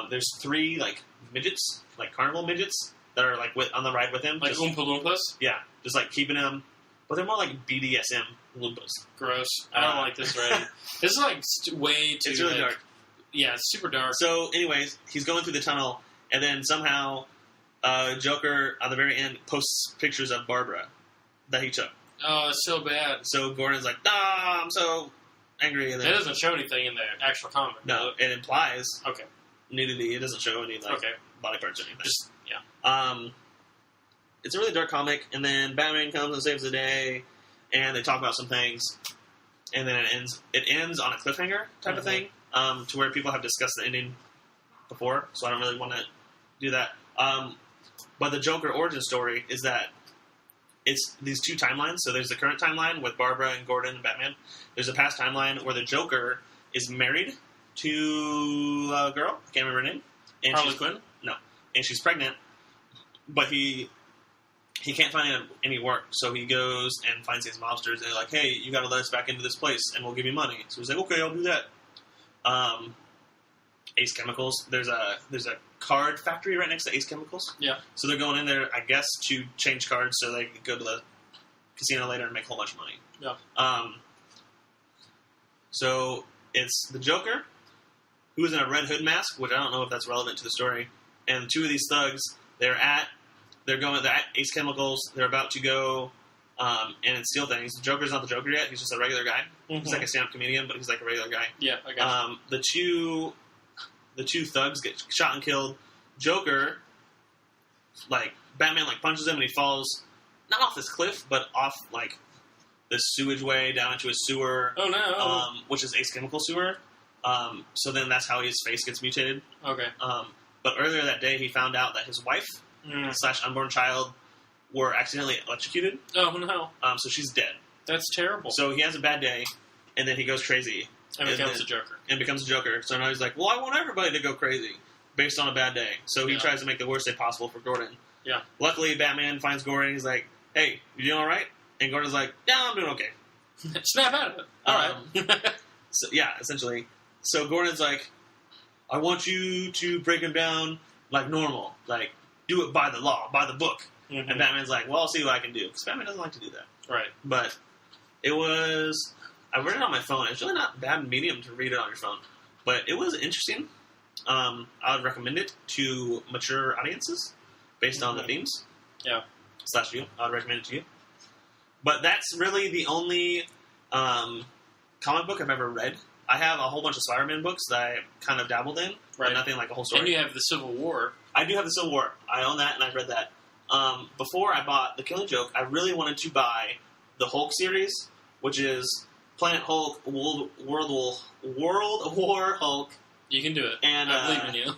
There's 3 like midgets, like carnival midgets, that are like on the ride with him. Like Oompa Loompas? Yeah. Just like keeping him. But they're more like BDSM Loompas. Gross. I don't like this already. This is like way too... It's really dark. Yeah, it's super dark. So anyways, he's going through the tunnel, and then somehow Joker, at the very end, posts pictures of Barbara that he took. Oh, it's so bad. So Gordon's like, nah, I'm so angry. And then, it doesn't show anything in the actual comic. No, it implies okay nudity. It doesn't show any body parts or anything. Just, yeah. It's a really dark comic, and then Batman comes and saves the day, and they talk about some things, and then it ends on a cliffhanger type of thing, to where people have discussed the ending before, so I don't really want to do that. But the Joker origin story is that it's these 2 timelines. So there's the current timeline with Barbara and Gordon and Batman. There's a past timeline where the Joker is married to a girl. I can't remember her name. And Harley Quinn? No. And she's pregnant, but he can't find any work. So he goes and finds these mobsters, and they're like, hey, you got to let us back into this place, and we'll give you money. So he's like, okay, I'll do that. Ace Chemicals. There's a card factory right next to Ace Chemicals. Yeah. So they're going in there, I guess, to change cards so they can go to the casino later and make a whole bunch of money. Yeah. So it's the Joker, who is in a Red Hood mask, which I don't know if that's relevant to the story. And 2 of these thugs, they're at Ace Chemicals. They're about to go and steal things. The Joker's not the Joker yet. He's just a regular guy. Mm-hmm. He's like a stand-up comedian, but he's like a regular guy. Yeah, I got you. The two thugs get shot and killed. Joker, like, Batman, like, punches him and he falls, not off this cliff, but off, like, this sewage way down into a sewer. Oh, no. Which is Ace Chemical sewer. So then that's how his face gets mutated. Okay. But earlier that day, he found out that his wife / unborn child were accidentally electrocuted. Oh, no. So she's dead. That's terrible. So he has a bad day, and then he goes crazy. And becomes a Joker. And becomes a Joker. So now he's like, well, I want everybody to go crazy based on a bad day. So he tries to make the worst day possible for Gordon. Yeah. Luckily, Batman finds Gordon. He's like, hey, you doing all right? And Gordon's like, yeah, I'm doing okay. Snap out of it. All right. So, yeah, essentially. So Gordon's like, I want you to break him down like normal. Like, do it by the law, by the book. Mm-hmm. And Batman's like, well, I'll see what I can do. Because Batman doesn't like to do that. Right. But it was... I read it on my phone. It's really not a bad medium to read it on your phone. But it was interesting. I would recommend it to mature audiences based on the themes. Yeah. / you. I would recommend it to you. But that's really the only comic book I've ever read. I have a whole bunch of Spider-Man books that I kind of dabbled in, but nothing like a whole story. And you have the Civil War. I do have the Civil War. I own that, and I've read that. Before I bought The Killing Joke, I really wanted to buy the Hulk series, which is Planet Hulk, World War Hulk. You can do it. And I believe in you.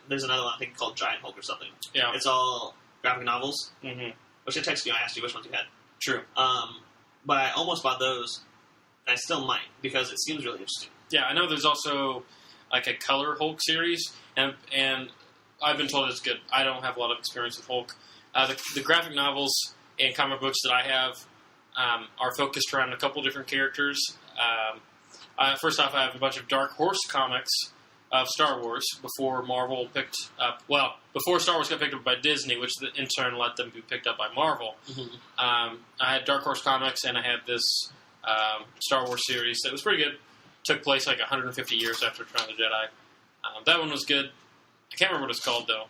There's another one I think called Giant Hulk or something. Yeah. It's all graphic novels. Mm-hmm. Which I texted you. I asked you which ones you had. True. But I almost bought those. And I still might because it seems really interesting. Yeah, I know there's also like a color Hulk series, and I've been told it's good. I don't have a lot of experience with Hulk. The graphic novels and comic books that I have are focused around a couple different characters. First off, I have a bunch of Dark Horse comics of Star Wars before Marvel picked up. Well, before Star Wars got picked up by Disney, which in turn let them be picked up by Marvel. Mm-hmm. I had Dark Horse comics, and I had this Star Wars series that was pretty good. Took place like 150 years after Return of the Jedi. That one was good. I can't remember what it's called though.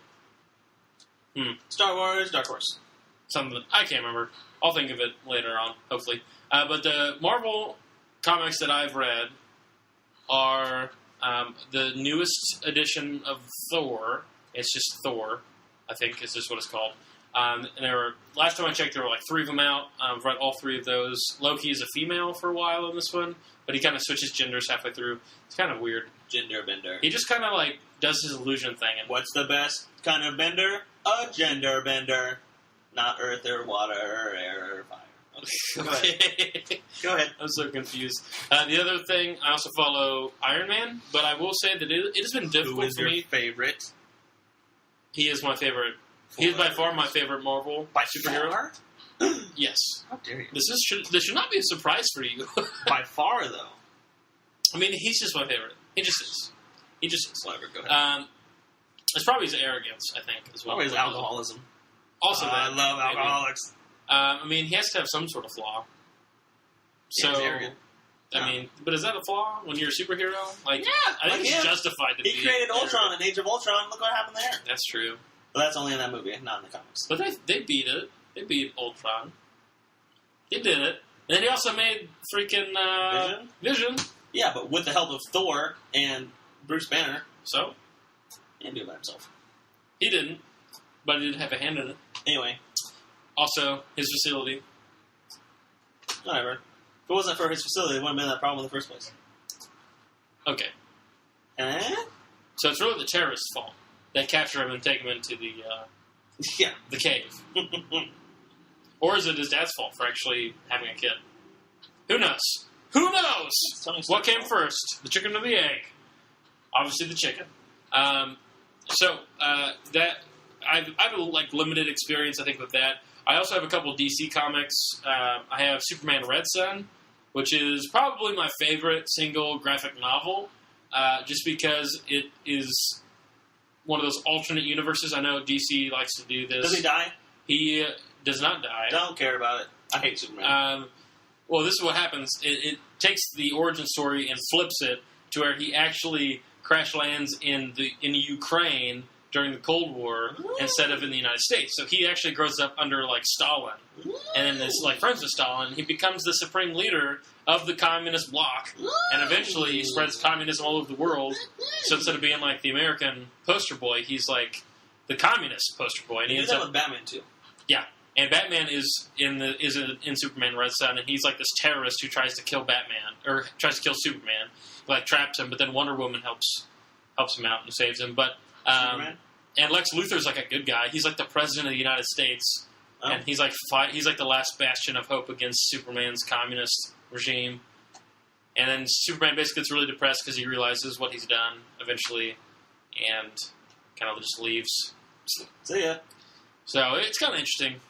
Star Wars, Dark Horse. Something I can't remember. I'll think of it later on, hopefully. But the Marvel comics that I've read are the newest edition of Thor. It's just Thor, I think is just what it's called. And last time I checked, there were like 3 of them out. I've read all 3 of those. Loki is a female for a while in this one, but he kind of switches genders halfway through. It's kind of weird. Gender bender. He just kind of like does his illusion thing. And what's the best kind of bender? A gender bender. Not earth or water or air or fire. Okay. Go ahead. I'm so confused. The other thing, I also follow Iron Man, but I will say that it has been difficult for me. Who is your favorite? He is my favorite. He is by far my favorite Marvel superhero. Yes. How dare you? This should not be a surprise for you. By far, though. I mean, he's just my favorite. He just is. He just is. Whatever, go ahead. It's probably his arrogance, I think, as well. Probably his alcoholism. Also, I love alcoholics. I mean, he has to have some sort of flaw. Yeah, he's arrogant. I mean, but is that a flaw when you're a superhero? Like, yeah, I think it's justified to be. He created Ultron in Age of Ultron. Look what happened there. That's true. But that's only in that movie, not in the comics. But they beat it. They beat Ultron. They did it. And then he also made freaking Vision. Yeah, but with the help of Thor and Bruce Banner. So? He didn't do it by himself. He didn't. But he did have a hand in it. Anyway. Also, his facility. Whatever. If it wasn't for his facility, it wouldn't have been that problem in the first place. Okay. Eh? So it's really the terrorists' fault. They capture him and take him into the cave. Or is it his dad's fault for actually having a kid? Who knows? Who knows? What came first, the chicken or the egg? Obviously, the chicken. That I've a limited experience, I think, with that. I also have a couple DC comics. I have Superman Red Son, which is probably my favorite single graphic novel, just because it is one of those alternate universes. I know DC likes to do this. Does he die? He does not die. Don't care about it. I hate Superman. Well, this is what happens. It takes the origin story and flips it to where he actually crash lands in Ukraine during the Cold War instead of in the United States. So he actually grows up under Stalin, and then is friends with Stalin. He becomes the supreme leader of the communist bloc, and eventually he spreads communism all over the world. So instead of being the American poster boy, he's the communist poster boy. And he ends up with Batman too. Yeah, and Batman is in Superman Red Son, and he's this terrorist who tries to kill Batman or tries to kill Superman, traps him. But then Wonder Woman helps him out and saves him. But and Lex Luthor's a good guy. He's the president of the United States, and he's he's the last bastion of hope against Superman's communist regime. And then Superman basically gets really depressed because he realizes what he's done eventually, and kind of just leaves. See ya. So it's kind of interesting.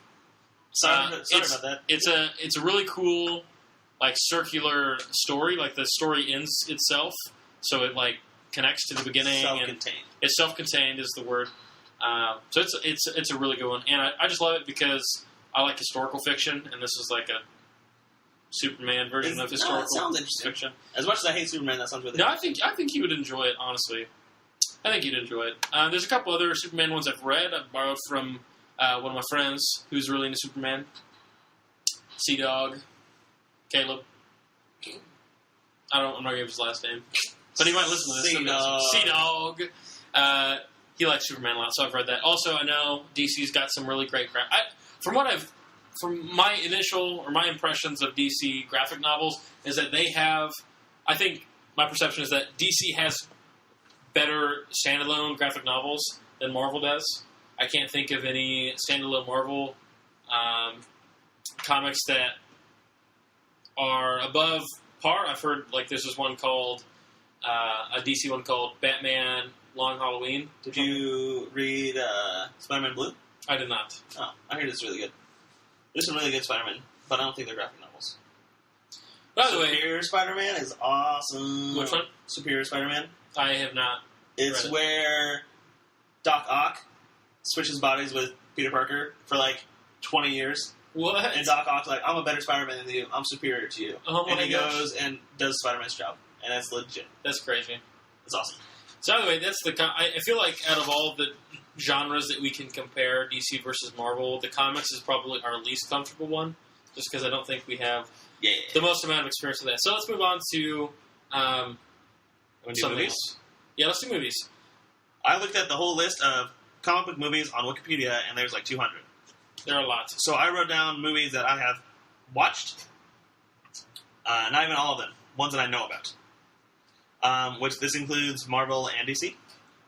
Sorry about that. It's a really cool, like, circular story. Like, the story ends itself, so it, like, connects to the beginning. Self-contained. It's self-contained is the word. So it's a really good one, and I just love it because I like historical fiction, and this is like a Superman version of historical fiction. As much as I hate Superman, that sounds really No, I think you would enjoy it, honestly. I think you'd enjoy it. There's a couple other Superman ones I've read. I've borrowed from one of my friends who's really into Superman. Sea-Dog. Caleb. I'm not going to give his last name. But he might listen to this. Sea-Dog. He likes Superman a lot, so I've read that. Also, I know DC's got some really great... From my initial or my impressions of DC graphic novels is that they have... I think my perception is that DC has better standalone graphic novels than Marvel does. I can't think of any standalone Marvel comics that are above par. I've heard, like, there's this one called... a DC one called Batman Long Halloween. Did you read Spider-Man Blue? I did not. Oh, I heard it's really good. There's some really good Spider-Man, but I don't think they're graphic novels. By the way... Superior Spider-Man is awesome. Which one? Superior Spider-Man. I have not. It's where Doc Ock switches bodies with Peter Parker for like 20 years. What? And Doc Ock's like, I'm a better Spider-Man than you. I'm superior to you. Oh my And he gosh. goes and does Spider-Man's job. And that's legit. That's crazy. It's awesome. So anyway, that's I feel like out of all the genres that we can compare, DC versus Marvel, the comics is probably our least comfortable one, just because I don't think we have the most amount of experience with that. So let's move on to movies. Else. Yeah, let's do movies. I looked at the whole list of comic book movies on Wikipedia, and there's like 200. There are lots. So I wrote down movies that I have watched. Not even all of them. Ones that I know about. Which this includes Marvel and DC.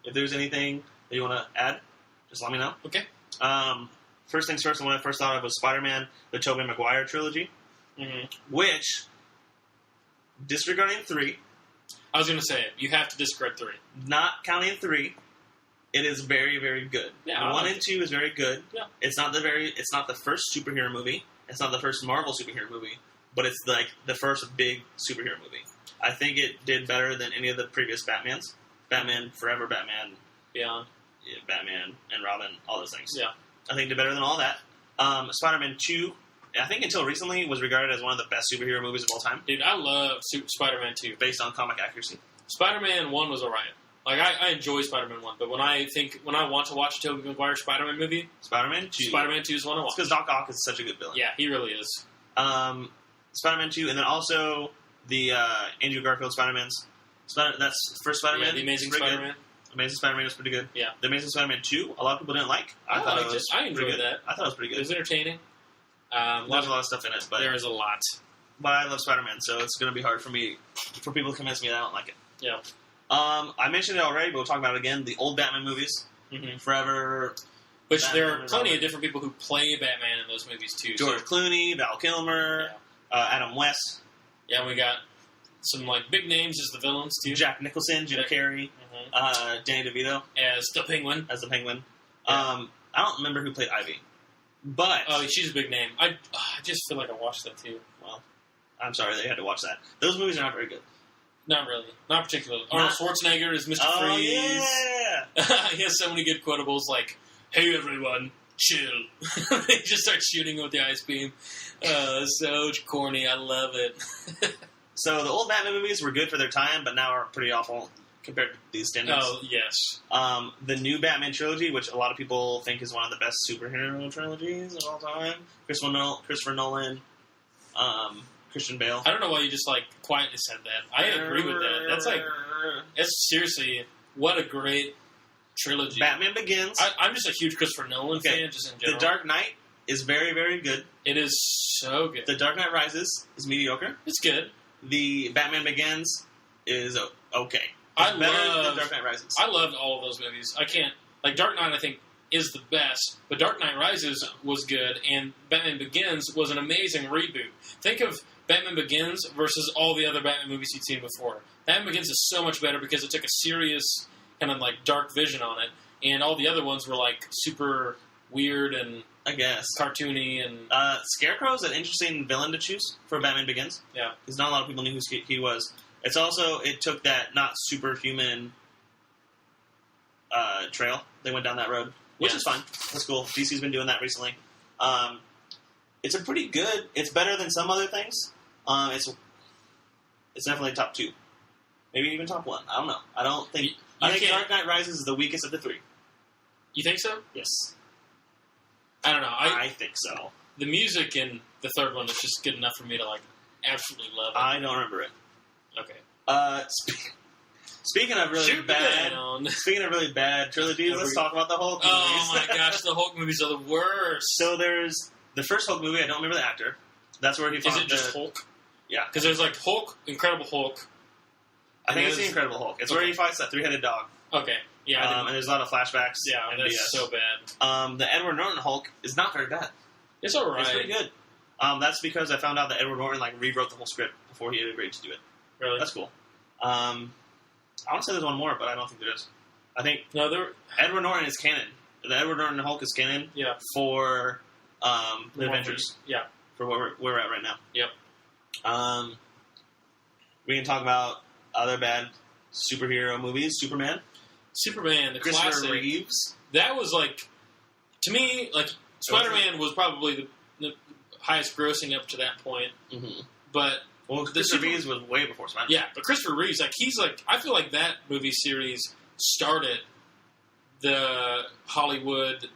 If there's anything that you want to add, just let me know. Okay. First things first, the one I first thought of was Spider-Man, the Tobey Maguire trilogy. Mm-hmm. Which, disregarding 3... I was going to say it. You have to discard 3. Not counting 3, it is very, very good. Yeah, 1 and 2 is very good. Yeah. It's not the first superhero movie. It's not the first Marvel superhero movie. But it's like the first big superhero movie. I think it did better than any of the previous Batmans. Batman Forever, Batman Beyond. Yeah, Batman and Robin, all those things. Yeah. I think it did better than all that. Spider-Man 2, I think until recently, was regarded as one of the best superhero movies of all time. Dude, I love Spider-Man 2. Based on comic accuracy. Spider-Man 1 was alright. Like, I enjoy Spider-Man 1, but when I want to watch a Tobey Maguire Spider-Man movie, Spider-Man 2 is one I watch. It's because Doc Ock is such a good villain. Yeah, he really is. Spider-Man 2, and then also the Andrew Garfield Spider-Mans. That's first Spider-Man. Yeah, the Amazing Spider-Man. Good. Amazing Spider-Man was pretty good. Yeah. The Amazing Spider-Man 2, a lot of people didn't like. I enjoyed that. I thought it was pretty It good. was entertaining. There's a lot of stuff in it, but there is a lot. But I love Spider-Man, so it's going to be hard for people to convince me that I don't like it. Yeah. I mentioned it already, but we'll talk about it again. The old Batman movies. Mm-hmm. Forever. Which Batman, there are plenty of different people who play Batman in those movies, too. George Clooney, Val Kilmer, Adam West. Yeah, we got some, like, big names as the villains, too. Jack Nicholson, Jim Carrey, Danny DeVito. As the Penguin. Yeah. I don't remember who played Ivy. But... Oh, she's a big name. I just feel like I watched that, too. Well, I'm sorry that you had to watch that. Those movies are not very good. Not really. Not particularly. Arnold Schwarzenegger is Mr. Freeze. Yeah! He has so many good quotables like, "Hey everyone, chill." They just start shooting with the ice beam. So corny. I love it. So the old Batman movies were good for their time, but now are pretty awful compared to these standards. Oh, yes. The new Batman trilogy, which a lot of people think is one of the best superhero trilogies of all time. Christopher Nolan, Christian Bale. I don't know why you just, like, quietly said that. I agree with that. It's seriously, what a great trilogy. Batman Begins. I'm just a huge Christopher Nolan fan, just in general. The Dark Knight is very, very good. It is so good. The Dark Knight Rises is mediocre. It's good. The Batman Begins is okay. Better than Dark Knight Rises. I loved all of those movies. I can't... Like, Dark Knight, I think, is the best, but Dark Knight Rises was good, and Batman Begins was an amazing reboot. Think of Batman Begins versus all the other Batman movies you'd seen before. Batman Begins is so much better because it took a serious kind of like dark vision on it, and all the other ones were like super weird and I guess cartoony and Scarecrow's an interesting villain to choose for Batman Begins. Yeah, because not a lot of people knew who he was. It's also it took that not superhuman trail. They went down that road, which is fine. That's cool. DC's been doing that recently. It's a pretty good. It's better than some other things. It's definitely top 2, maybe even top 1. I don't know. I think Dark Knight Rises is the weakest of the 3. You think so? Yes. I don't know. I think so. The music in the third one is just good enough for me to absolutely love it. I don't remember it. Okay. Speaking of really bad trilogies, let's talk about the Hulk movies. Oh my gosh, the Hulk movies are the worst. So there's the first Hulk movie. I don't remember the actor. That's where he found. Is it just Hulk? Yeah, because there's Hulk, Incredible Hulk. I think it's the Incredible Hulk. It's where he fights that 3-headed dog. Okay, yeah. And there's a lot of flashbacks. Yeah, that's so bad. The Edward Norton Hulk is not very bad. It's alright. It's pretty good. That's because I found out that Edward Norton rewrote the whole script before he agreed to do it. Really? That's cool. I want to say there's one more, but I don't think there is. I think Edward Norton is canon. The Edward Norton Hulk is canon. Yeah. For the Avengers. Yeah. For where we're at right now. Yep. We can talk about other bad superhero movies. Superman, the Christopher classic. Reeves. That was to me, Spider-Man was probably the highest grossing up to that point. Mm-hmm. But Christopher Reeves was way before Spider-Man. Yeah, but Christopher Reeves, I feel like that movie series started the Hollywood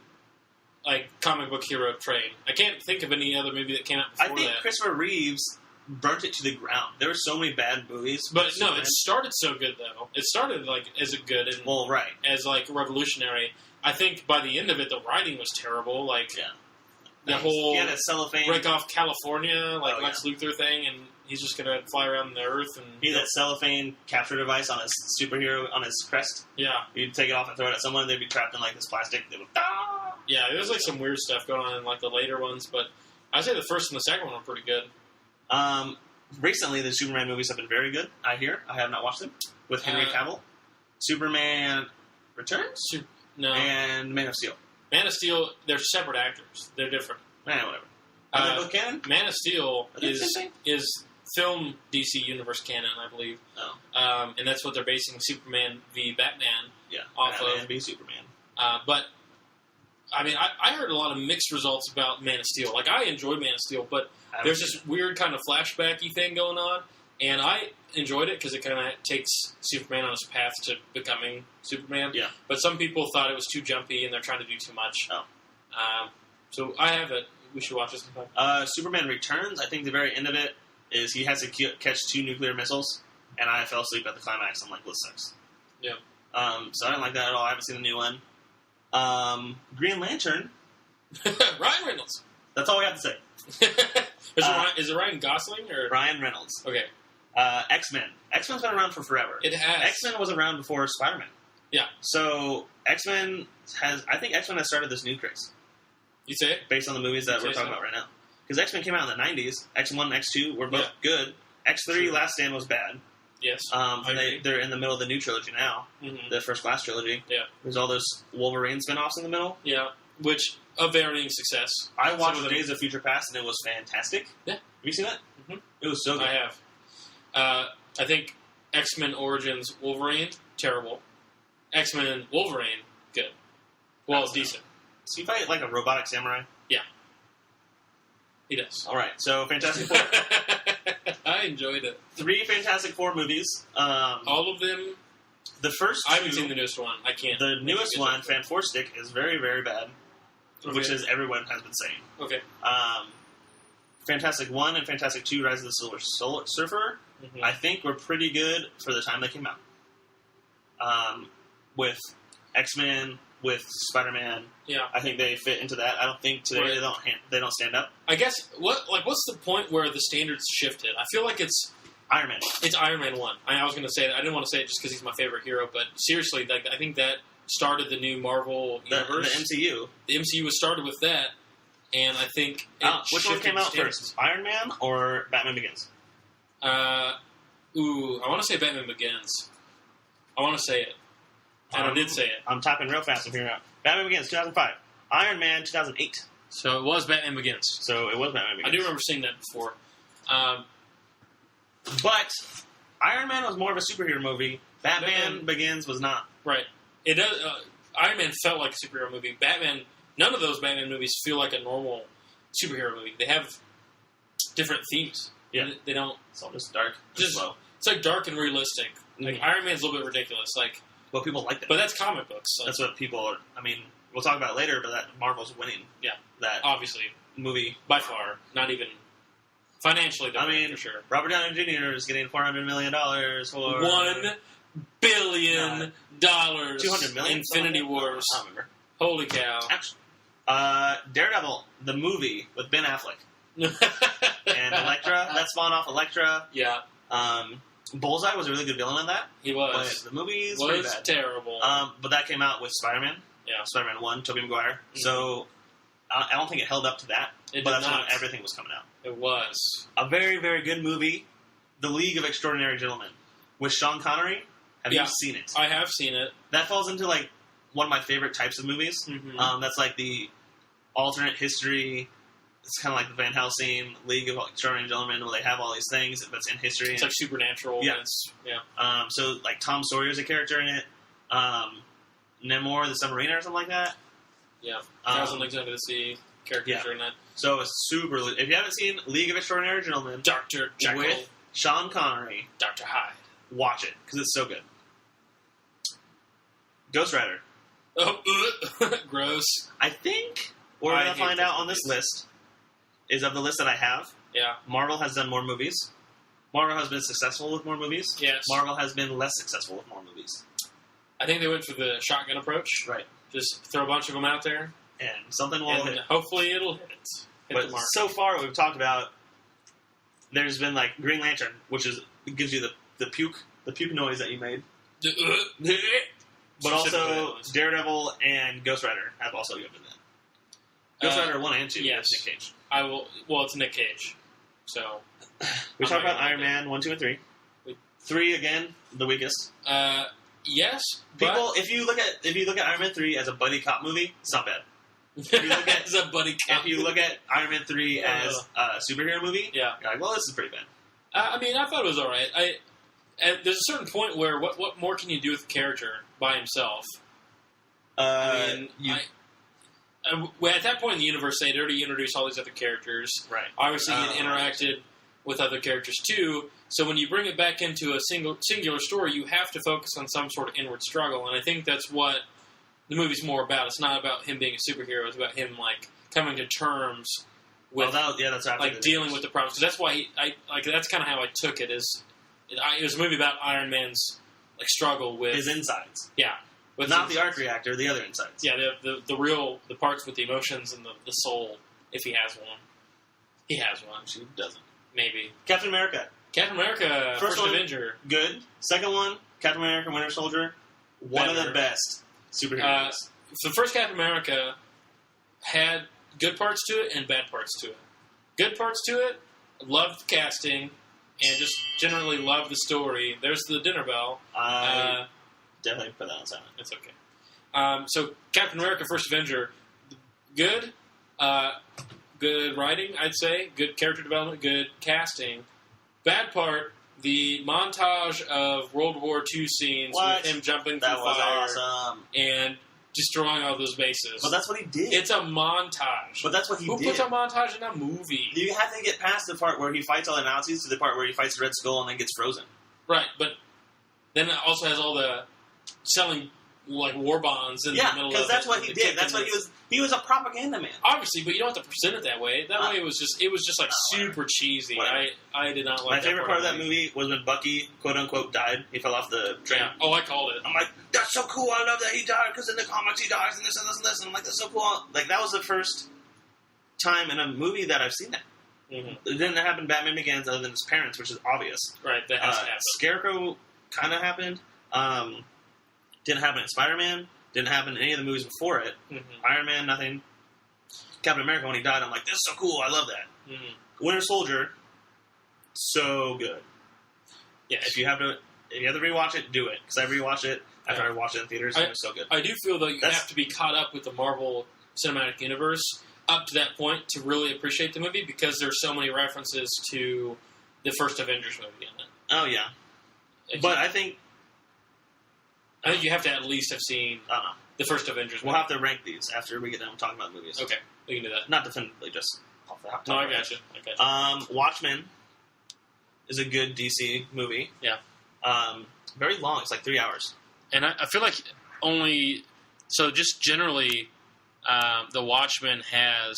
comic book hero train. I can't think of any other movie that came out before that. I think Christopher Reeves burnt it to the ground. There were so many bad movies. But no, it started so good, though. It started, as a good and right. As, revolutionary. I think by the end of it, the writing was terrible. The whole cellophane break off California, Lex Luthor thing, and he's just going to fly around the Earth. And he had that cellophane capture device on his superhero, on his crest. Yeah. You'd take it off and throw it at someone, and they'd be trapped in, this plastic. They would, ah! Yeah, there's, some weird stuff going on in, the later ones, but I'd say the first and the second one were pretty good. Recently, the Superman movies have been very good, I hear. I have not watched them. With Henry Cavill. Superman Returns? No. And Man of Steel. Man of Steel, they're separate actors. They're different. Whatever. Are they both canon? Man of Steel is film DC Universe canon, I believe. Oh. And that's what they're basing Superman v. Batman off Batman v. Superman. But, I heard a lot of mixed results about Man of Steel. I enjoyed Man of Steel, but there's this weird kind of flashbacky thing going on, and I enjoyed it because it kind of takes Superman on his path to becoming Superman. Yeah. But some people thought it was too jumpy and they're trying to do too much. Oh. So I have it. We should watch it sometime. Superman Returns, I think the very end of it is he has to catch 2 nuclear missiles, and I fell asleep at the climax. I'm like, this sucks. Yeah. So I didn't like that at all. I haven't seen the new one. Green Lantern. Ryan Reynolds. That's all we have to say. Is it Ryan Gosling or Ryan Reynolds? Okay. X-Men. X-Men's been around for forever. It has. X-Men was around before Spider-Man. Yeah. So X-Men I think X-Men has started this new craze. You say it? Based on the movies that we're talking about right now. Because X-Men came out in the 90s. X1 and X2 were both good. X3, Last Stand was bad. Yes. They're in the middle of the new trilogy now. Mm-hmm. The First Class trilogy. Yeah. There's all those Wolverine spin-offs in the middle. Yeah. Which, a varying success. I watched Days of Future Past, and it was fantastic. Yeah. Have you seen that? Mm-hmm. It was so good. I have. I think X-Men Origins Wolverine, terrible. X-Men Wolverine, good. Well, it's decent. So you fight like a robotic samurai? Yeah. He does. All right, so Fantastic Four. I enjoyed it. 3 Fantastic Four movies. All of them. The first 2, I haven't seen the newest one. I can't. The newest one, Fanforstic, is very, very bad, which is everyone has been saying. Okay. Fantastic 1 and Fantastic 2, Rise of the Silver Surfer, I think were pretty good for the time they came out. With X-Men, with Spider-Man, I think they fit into that. I don't think today they don't stand up. I guess what's the point where the standards shifted? I feel like it's Iron Man. It's Iron Man 1. I was going to say that. I didn't want to say it just because he's my favorite hero, but seriously, I think that started the new Marvel universe. The MCU. The MCU was started with that, and I think which one came out first, Iron Man or Batman Begins? I want to say Batman Begins. I want to say it. And I did say it. I'm typing real fast. I'm figuring out. Batman Begins, 2005. Iron Man 2008. So it was Batman Begins. So it was Batman Begins. I do remember seeing that before. But Iron Man was more of a superhero movie. Batman Begins was not. Right. It does. Iron Man felt like a superhero movie. Batman. None of those Batman movies feel like a normal superhero movie. They have different themes. Yeah. They don't. It's all just dark. Just slow. It's like dark and realistic. Like Iron Man's a little bit ridiculous. Like, well, people like that. But that's comic books. Like, that's what people are. I mean, we'll talk about it later, but that Marvel's winning. Yeah. That obviously movie by far, not even financially. I mean, for sure. Robert Downey Jr. is getting $400 million for $1 billion. $200 million. Infinity Wars. I don't remember. Holy cow! Actually, Daredevil, the movie with Ben Affleck and Elektra. That spawned off Elektra. Yeah. Bullseye was a really good villain in that. He was. But the movie is pretty bad. Terrible. But that came out with Spider-Man. Yeah. Spider-Man 1, Tobey Maguire. Mm-hmm. So I don't think it held up to that. But that's when everything was coming out. It was. A very, very good movie, The League of Extraordinary Gentlemen, with Sean Connery. Have you seen it? I have seen it. That falls into like one of my favorite types of movies. Mm-hmm. That's like the alternate history. It's kind of like the Van Helsing League of Extraordinary Gentlemen, where they have all these things that's in history. It's like supernatural. Yeah. Yeah. So like Tom Sawyer's a character in it. Namor the Submariner or something like that. Yeah. Thousand Leagues Under the Sea characters are in that. So it's super. If you haven't seen League of Extraordinary Gentlemen, Dr. Jekyll with Sean Connery, Dr. Hyde, watch it because it's so good. Ghost Rider. Oh, gross. I think what we're going to find out on this list is of the list that I have. Yeah. Marvel has done more movies. Marvel has been successful with more movies. Yes. Marvel has been less successful with more movies. I think they went for the shotgun approach. Right. Just throw a bunch of them out there. And something will hit. Hopefully it'll hit. But so far, we've talked about, there's been like Green Lantern, which gives you the puke noise that you made. But also Daredevil and Ghost Rider have also given that. Ghost Rider 1 and 2. Yes. Nick Cage. Well, it's Nick Cage. So we talked about Iron Man 1, 2, and 3. 3 again, the weakest. Yes. People, if you look at Iron Man 3 as a buddy cop movie, it's not bad. If you look at as a buddy cop. If you look at Iron Man 3 as a superhero movie, you're like, well, this is pretty bad. I mean, I thought it was all right. There's a certain point where what more can you do with the character by himself? At that point in the universe, they'd already introduced all these other characters. Right. Obviously, he interacted with other characters too. So when you bring it back into a singular story, you have to focus on some sort of inward struggle, and I think that's what the movie's more about. It's not about him being a superhero. It's about him like coming to terms with dealing with the problems. Because that's why that's kind of how I took it. It was a movie about Iron Man's like struggle with his insides. Yeah, with not the arc reactor, the other insides. Yeah, the parts with the emotions and the soul. If he has one, he has one. She doesn't. Maybe Captain America. First Avenger. Good. Second one, Captain America: Winter Soldier. One of the best superhero movies. So first Captain America had good parts to it and bad parts to it. Good parts to it, loved the casting, and just generally loved the story. There's the dinner bell. Definitely put that on silent. It's okay. So Captain America: First Avenger, good. Good writing, I'd say. Good character development, good casting. Bad part, the montage of World War II scenes with him jumping through fire awesome. And destroying all those bases. But that's what he did. It's a montage. But that's what he did. Who puts a montage in a movie? You have to get past the part where he fights all the Nazis to the part where he fights Red Skull and then gets frozen. Right, but then it also has all the selling like war bonds in the middle of it. Yeah, because that's what he did. That's what he was. He was a propaganda man. Obviously, but you don't have to present it that way. That way, it was just like super cheesy. I did not like. My favorite part of that movie was when Bucky, quote unquote, died. He fell off the train. Yeah. Oh, I called it. I'm like, that's so cool. I love that he died because in the comics he dies and this and this and this. And I'm like, that's so cool. Like that was the first time in a movie that I've seen that. Mm-hmm. It didn't happen in Batman Begins other than his parents, which is obvious. Right, that has to happen. Scarecrow kind of happened. Didn't happen in Spider-Man. Didn't happen in any of the movies before it. Mm-hmm. Iron Man, nothing. Captain America, when he died, I'm like, this is so cool. I love that. Mm-hmm. Winter Soldier, so good. Yes. If you have to rewatch it, do it. Because I rewatched it after I watched it in theaters, and it was so good. I do feel, though, you have to be caught up with the Marvel cinematic universe up to that point to really appreciate the movie because there's so many references to the first Avengers movie in it. Oh, yeah. But I think you have to at least have seen the first Avengers movie. We'll have to rank these after we get done talking about movies. Okay, we can do that. Not definitively, just off the top. No, I got you. Watchmen is a good DC movie. Yeah. Very long. It's like 3 hours. And I feel like so just generally, The Watchmen has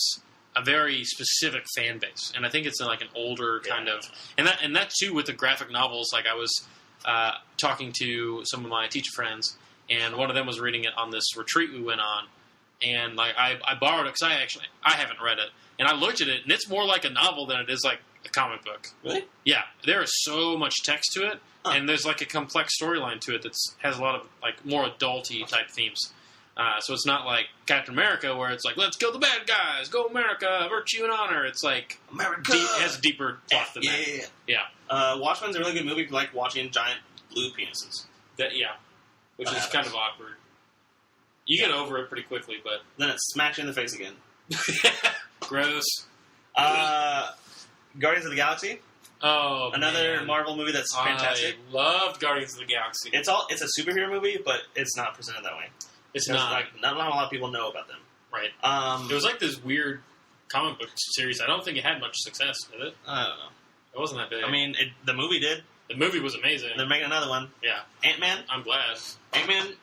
a very specific fan base. And I think it's like an older kind of... And that too with the graphic novels. Like I was talking to some of my teacher friends, and one of them was reading it on this retreat we went on. And like I borrowed it because I haven't read it. And I looked at it, and it's more like a novel than it is like a comic book. Really? Yeah. There is so much text to it. And there's like a complex storyline to it that has a lot of like more adulty type themes. So it's not like Captain America where it's like, let's kill the bad guys, go America, virtue and honor. It's like America it has a deeper plot than that. Yeah. Watchmen's a really good movie if you like watching giant blue penises. Which is kind of awkward. You get over it pretty quickly, but then it smacks you in the face again. Gross. Guardians of the Galaxy. Oh, another man. Marvel movie that's fantastic. I loved Guardians of the Galaxy. It's a superhero movie, but it's not presented that way. It's not. Like, not a lot of people know about them. Right. It was like this weird comic book series. I don't think it had much success, did it? I don't know. It wasn't that big. I mean, the movie did. The movie was amazing. They're making another one. Yeah. Ant-Man. I'm glad. Ant-Man.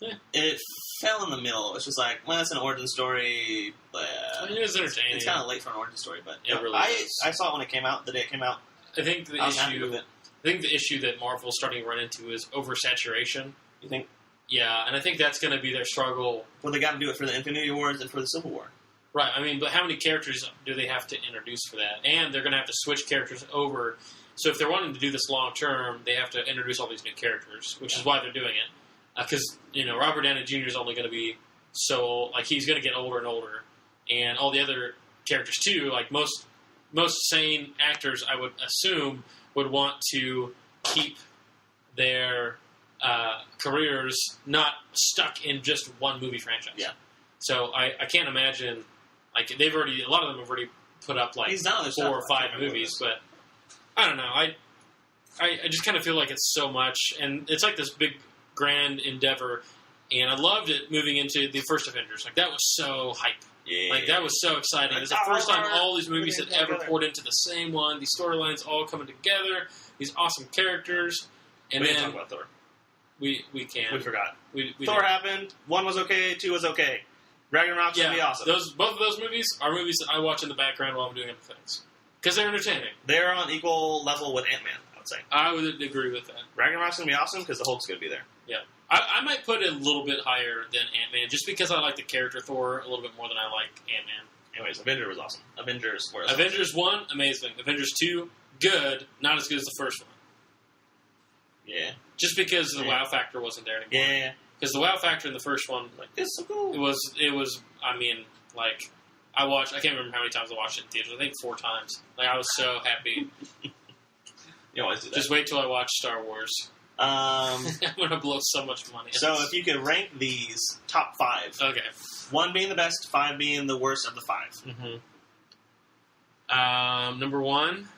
Yeah. It fell in the middle. It's just like, well, it's an origin story. But I mean, it was entertaining. It's kind of late for an origin story, but it really I saw it when it came out. The day it came out. I think the issue that Marvel's starting to run into is oversaturation. You think? Yeah, and I think that's going to be their struggle. Well, they got to do it for the Infinity Wars and for the Civil War. Right. I mean, but how many characters do they have to introduce for that? And they're going to have to switch characters over. So if they're wanting to do this long term, they have to introduce all these new characters, which is why they're doing it. Because Robert Downey Jr. is only going to be so like he's going to get older and older, and all the other characters too. Like most sane actors, I would assume, would want to keep their careers not stuck in just one movie franchise. Yeah. So I can't imagine like a lot of them have already put up like 4 or 5 movies, but I don't know. I just kind of feel like it's so much, and it's like this big grand endeavor, and I loved it moving into the first Avengers. Like that was so hype. Yeah. Like that was so exciting. It's the first time all these movies had ever poured into the same one. These storylines all coming together. These awesome characters. And we then didn't talk about Thor. We can. We forgot. We Thor happened. 1 was okay. 2 was okay. Ragnarok's gonna be awesome. Both of those movies are movies that I watch in the background while I'm doing other things because they're entertaining. They're on equal level with Ant-Man, I would say. I would agree with that. Ragnarok's gonna be awesome because the Hulk's gonna be there. Yeah. I might put it a little bit higher than Ant-Man just because I like the character Thor a little bit more than I like Ant-Man. Anyways, Avengers was awesome. Avengers 1, amazing. Avengers 2, good. Not as good as the first one. Yeah. Just because the wow factor wasn't there anymore. Yeah. Because the wow factor in the first one, like, it's so cool. It was. I mean, like, I can't remember how many times I watched it in theaters. I think 4 times. Like, I was so happy. You always do that. Just wait till I watch Star Wars. I'm gonna blow so much money. So if you could rank these top 5, okay, 1 being the best, 5 being the worst of the 5. Mm-hmm. Number 1,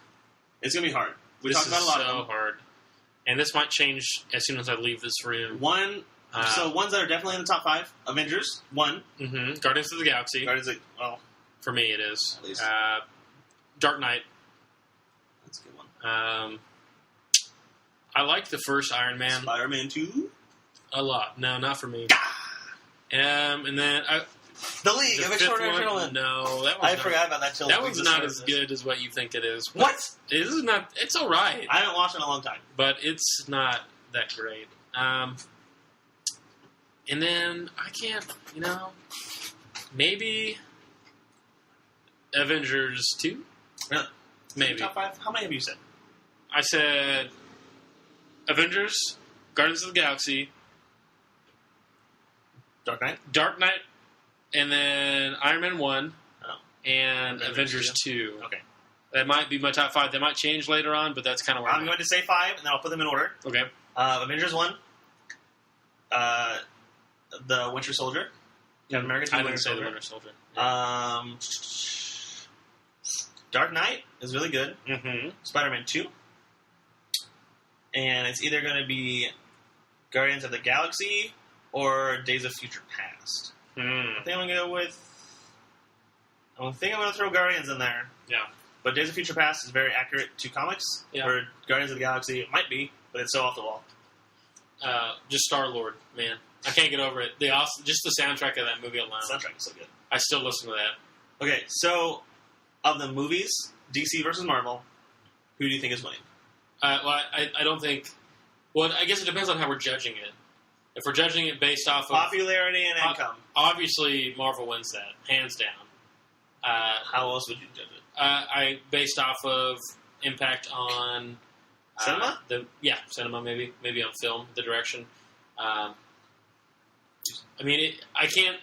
it's gonna be hard. We this talked about a lot is of so them. hard, and this might change as soon as I leave this room. So ones that are definitely in the top 5: Avengers 1, Guardians of the Galaxy. For me it is. At least. Dark Knight. That's a good one. I liked the first Iron Man. Spider-Man 2? A lot. No, not for me. And then... The League of Extraordinary Gentlemen. No, that I forgot about that. That one's not as good as what you think it is. What? It is not... It's alright. I haven't watched it in a long time. But it's not that great. And then, I can't... Maybe... Avengers 2? Really? Maybe. Top 5? How many have you said? I said... Avengers, Guardians of the Galaxy, Dark Knight, and then Iron Man 1, and Avengers 2. Okay. That might be my top 5. They might change later on, but that's kind of where I'm going to say 5, and then I'll put them in order. Okay. Avengers 1, The Winter Soldier, Captain America 2, I didn't say the Winter Soldier. Dark Knight is really good. Mm-hmm. Spider-Man 2. And it's either going to be Guardians of the Galaxy or Days of Future Past. I think I'm going to go with... I think I'm going to throw Guardians in there. Yeah. But Days of Future Past is very accurate to comics. Yeah. Where Guardians of the Galaxy, it might be, but it's so off the wall. Just Star-Lord, man. I can't get over it. Just the soundtrack of that movie alone. The soundtrack is so good. I still listen to that. Okay, so of the movies, DC versus Marvel, who do you think is winning? I don't think... Well, I guess it depends on how we're judging it. If we're judging it based off of... Popularity and income. Obviously, Marvel wins that, hands down. How else would you judge it? Based off of impact on... Cinema? Cinema, maybe. Maybe on film, the direction. I mean, I can't...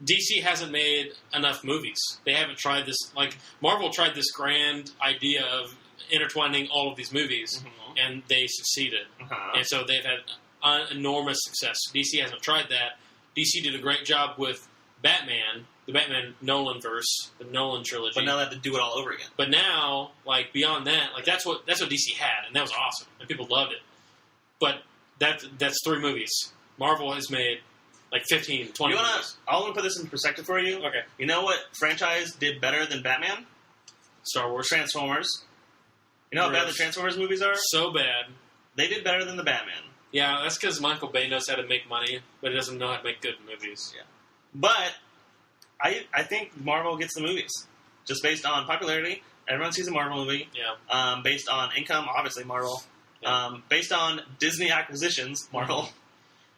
DC hasn't made enough movies. They haven't tried this... Like, Marvel tried this grand idea of intertwining all of these movies, and they succeeded. And so they've had enormous success. DC hasn't tried that. DC did a great job with Batman, the Batman Nolan verse, the Nolan trilogy. But now they have to do it all over again. But now, like, beyond that, like, that's what DC had, and that was awesome, and people loved it. But that's 3 movies. Marvel has made like 15, 20 movies. I want to put this in perspective for you. Okay. You know what franchise did better than Batman? Star Wars. Transformers. You know how bad the Transformers movies are? So bad. They did better than the Batman. Yeah, that's because Michael Bay knows how to make money, but he doesn't know how to make good movies. Yeah. But I think Marvel gets the movies. Just based on popularity. Everyone sees a Marvel movie. Yeah. Based on income, obviously Marvel. Yeah. Based on Disney acquisitions, Marvel.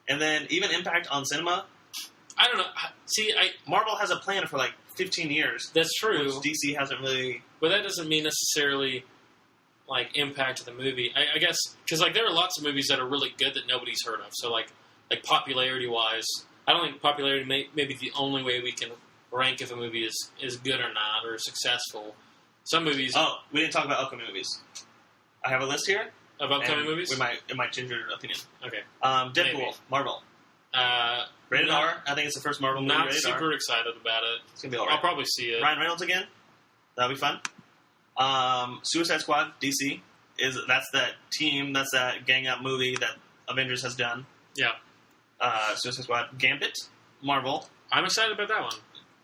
And then even impact on cinema. I don't know. See, Marvel has a plan for like 15 years. That's true. Which DC hasn't really... But that doesn't mean necessarily like impact of the movie. I guess because like there are lots of movies that are really good that nobody's heard of. So like popularity wise, I don't think popularity may be the only way we can rank if a movie is good or not or successful. Some movies. Oh, we didn't talk about upcoming movies. I have a list here of upcoming movies. It might change your opinion. Okay. Deadpool, Maybe. Marvel. Rated R. I think it's the first Marvel movie not rated super R. excited about it. It's gonna be alright. I'll probably see it. Ryan Reynolds again. That'll be fun. Suicide Squad, DC. That's that team, that's that gang up movie that Avengers has done. Yeah. Suicide Squad. Gambit, Marvel. I'm excited about that one.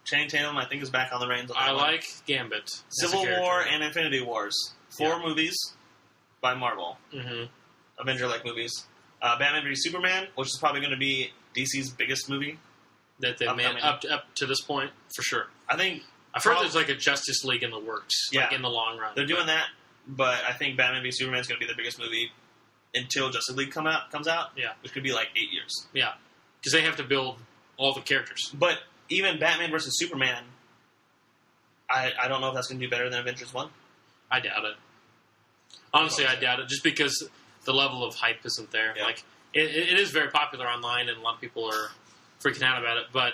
Channing Tatum, I think, is back on the reins. I like Gambit. Civil War and Infinity Wars. 4 movies by Marvel. Mm-hmm. Avenger-like movies. Batman v Superman, which is probably going to be DC's biggest movie that they've made up to this point, for sure. I think I've heard there's like a Justice League in the works, like in the long run. They're doing that, but I think Batman v Superman is going to be the biggest movie until Justice League comes out. Yeah, which could be like 8 years. Yeah, because they have to build all the characters. But even Batman versus Superman, I don't know if that's going to do better than Avengers 1. I doubt it. Honestly, I doubt it, just because the level of hype isn't there. Yeah. Like it is very popular online, and a lot of people are freaking out about it. But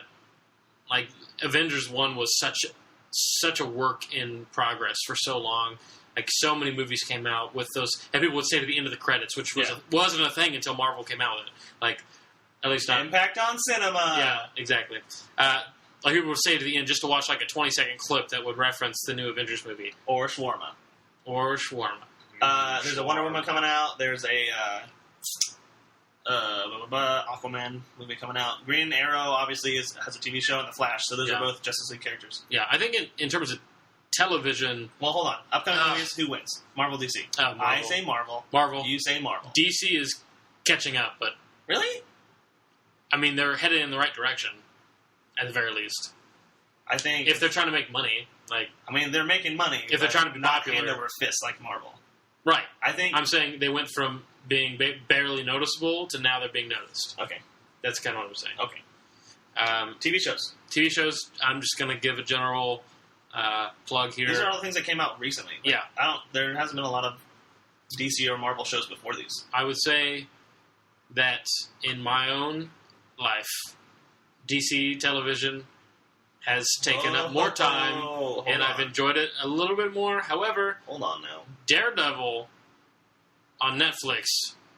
like Avengers 1 was such a work in progress for so long. Like so many movies came out with those, and people would say to the end of the credits, which wasn't a thing until Marvel came out with it. Like at least not impact on cinema. Yeah, exactly. Like people would say to the end just to watch like a 20-second clip that would reference the new Avengers movie or Shawarma. There's a Wonder Woman coming out. There's a Aquaman movie coming out. Green Arrow obviously has a TV show and The Flash, so those are both Justice League characters. Yeah, I think in terms of television... Well, hold on. Upcoming movies, who wins? Marvel, DC? Marvel. I say Marvel. Marvel. You say Marvel. DC is catching up, but... Really? I mean, they're headed in the right direction, at the very least. I think... If they're trying to make money, like... I mean, they're making money. If they're trying to be not popular. hand over fist like Marvel. Right. I'm saying they went from being barely noticeable to now they're being noticed. Okay. That's kind of what I'm saying. Okay. TV shows. TV shows, I'm just going to give a general plug here. These are all the things that came out recently. Like, there hasn't been a lot of DC or Marvel shows before these. I would say that in my own life, DC television has taken up more time, and I've enjoyed it a little bit more. However, hold on now. Daredevil on Netflix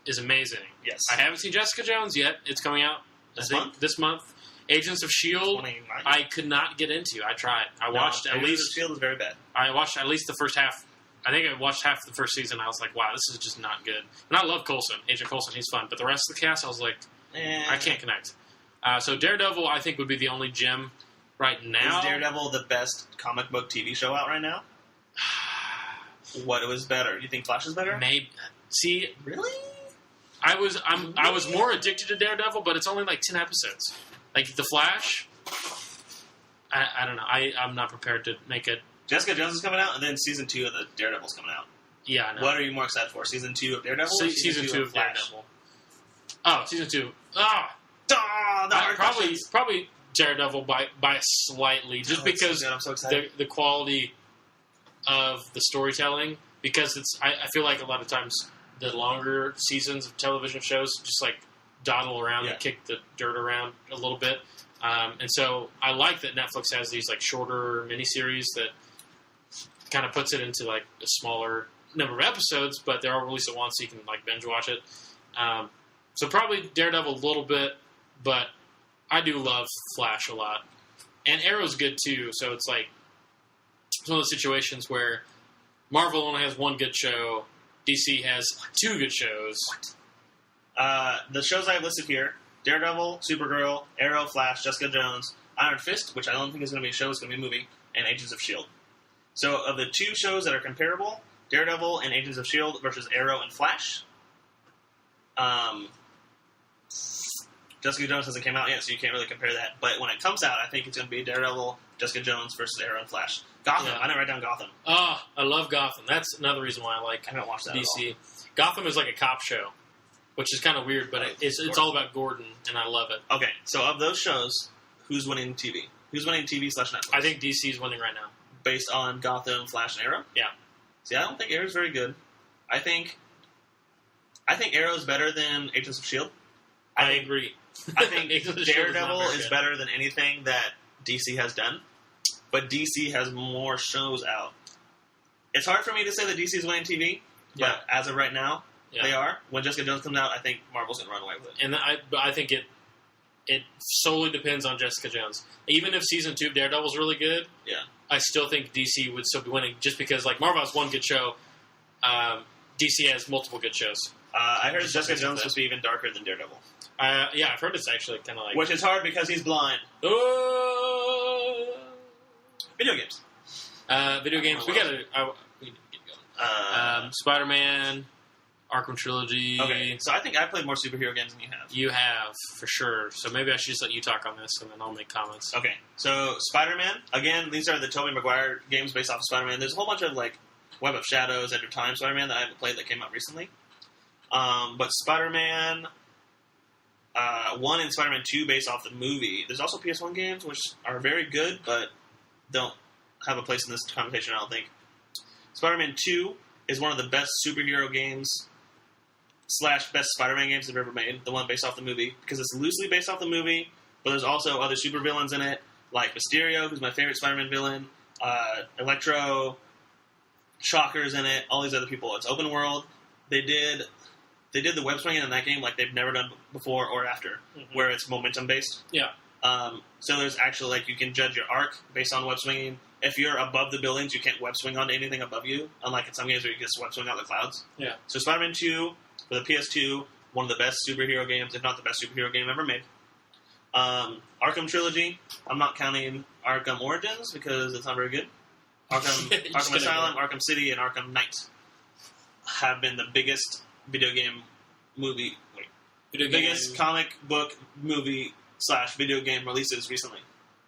is amazing. Yes. I haven't seen Jessica Jones yet. It's coming out this month. This month. Agents of S.H.I.E.L.D. I could not get into. I tried. I watched at least... S.H.I.E.L.D. is very bad. I watched at least the first half. I think I watched half the first season. I was like, wow, this is just not good. And I love Coulson. Agent Coulson, he's fun. But the rest of the cast, I was like, I can't connect. So Daredevil, I think, would be the only gem right now. Is Daredevil the best comic book TV show out right now? What was better? You think Flash is better? Maybe. See, really? I was more addicted to Daredevil, but it's only like 10 episodes. Like The Flash, I don't know. I'm not prepared to make it. Jessica Jones is coming out, and then season 2 of the Daredevil's coming out. Yeah, I know. What are you more excited for? Season 2 of Daredevil? Or season 2 of Flash? Daredevil. Oh, season 2. Probably Daredevil by slightly, just because so I'm so excited. the quality of the storytelling. Because I feel like a lot of times the longer seasons of television shows just like dawdle around and kick the dirt around a little bit. And so I like that Netflix has these like shorter miniseries that kind of puts it into like a smaller number of episodes, but they're all released at once, so you can like binge watch it. So probably Daredevil a little bit, but I do love Flash a lot, and Arrow's good too. So it's like it's one of those situations where Marvel only has one good show, DC has 2 good shows. The shows I have listed here: Daredevil, Supergirl, Arrow, Flash, Jessica Jones, Iron Fist, which I don't think is going to be a show; it's going to be a movie, and Agents of S.H.I.E.L.D. So, of the 2 shows that are comparable, Daredevil and Agents of S.H.I.E.L.D. versus Arrow and Flash. Jessica Jones hasn't come out yet, so you can't really compare that. But when it comes out, I think it's going to be Daredevil, Jessica Jones versus Arrow and Flash. Gotham. Yeah. I didn't write down Gotham. Oh, I love Gotham. That's another reason why I haven't watched that DC. At all. Gotham is like a cop show, which is kind of weird, but it's all about Gordon, and I love it. Okay, so of those shows, who's winning TV? Who's winning TV/Netflix? I think DC's winning right now. Based on Gotham, Flash, and Arrow? Yeah. See, I don't think Arrow's very good. I think Arrow's better than Agents of S.H.I.E.L.D. I agree. I think Daredevil is better than anything that DC has done, but DC has more shows out. It's hard for me to say that DC is winning TV, but as of right now, they are. When Jessica Jones comes out, I think Marvel's going to run away with it. And I think it solely depends on Jessica Jones. Even if season 2 of Daredevil is really good, I still think DC would still be winning, just because like Marvel has one good show, DC has multiple good shows. I heard Jessica Jones supposed to be even darker than Daredevil. Yeah, I've heard it's actually kind of like... Which is hard because he's blind. Video games. Video games. We need to get going. Spider-Man, Arkham Trilogy. Okay, so I think I played more superhero games than you have. You have, for sure. So maybe I should just let you talk on this, and then I'll make comments. Okay, so Spider-Man. Again, these are the Tobey Maguire games based off of Spider-Man. There's a whole bunch of, like, Web of Shadows, End of Time Spider-Man that I haven't played that came out recently. But Spider-Man 1 and Spider-Man 2 based off the movie. There's also PS1 games, which are very good, but don't have a place in this conversation, I don't think. Spider-Man 2 is one of the best superhero games / best Spider-Man games they've ever made, the one based off the movie, because it's loosely based off the movie, but there's also other supervillains in it, like Mysterio, who's my favorite Spider-Man villain, Electro, Shocker's in it, all these other people. It's open world. They did the web swinging in that game like they've never done before or after, where it's momentum based. Yeah. So there's actually, like, you can judge your arc based on web swinging. If you're above the buildings, you can't web swing onto anything above you, unlike in some games where you can just web swing out the clouds. Yeah. So Spider-Man 2 for the PS2, one of the best superhero games, if not the best superhero game ever made. Arkham Trilogy, I'm not counting Arkham Origins because it's not very good. Arkham Asylum, Arkham City, and Arkham Knight have been the biggest biggest comic book movie / video game releases recently.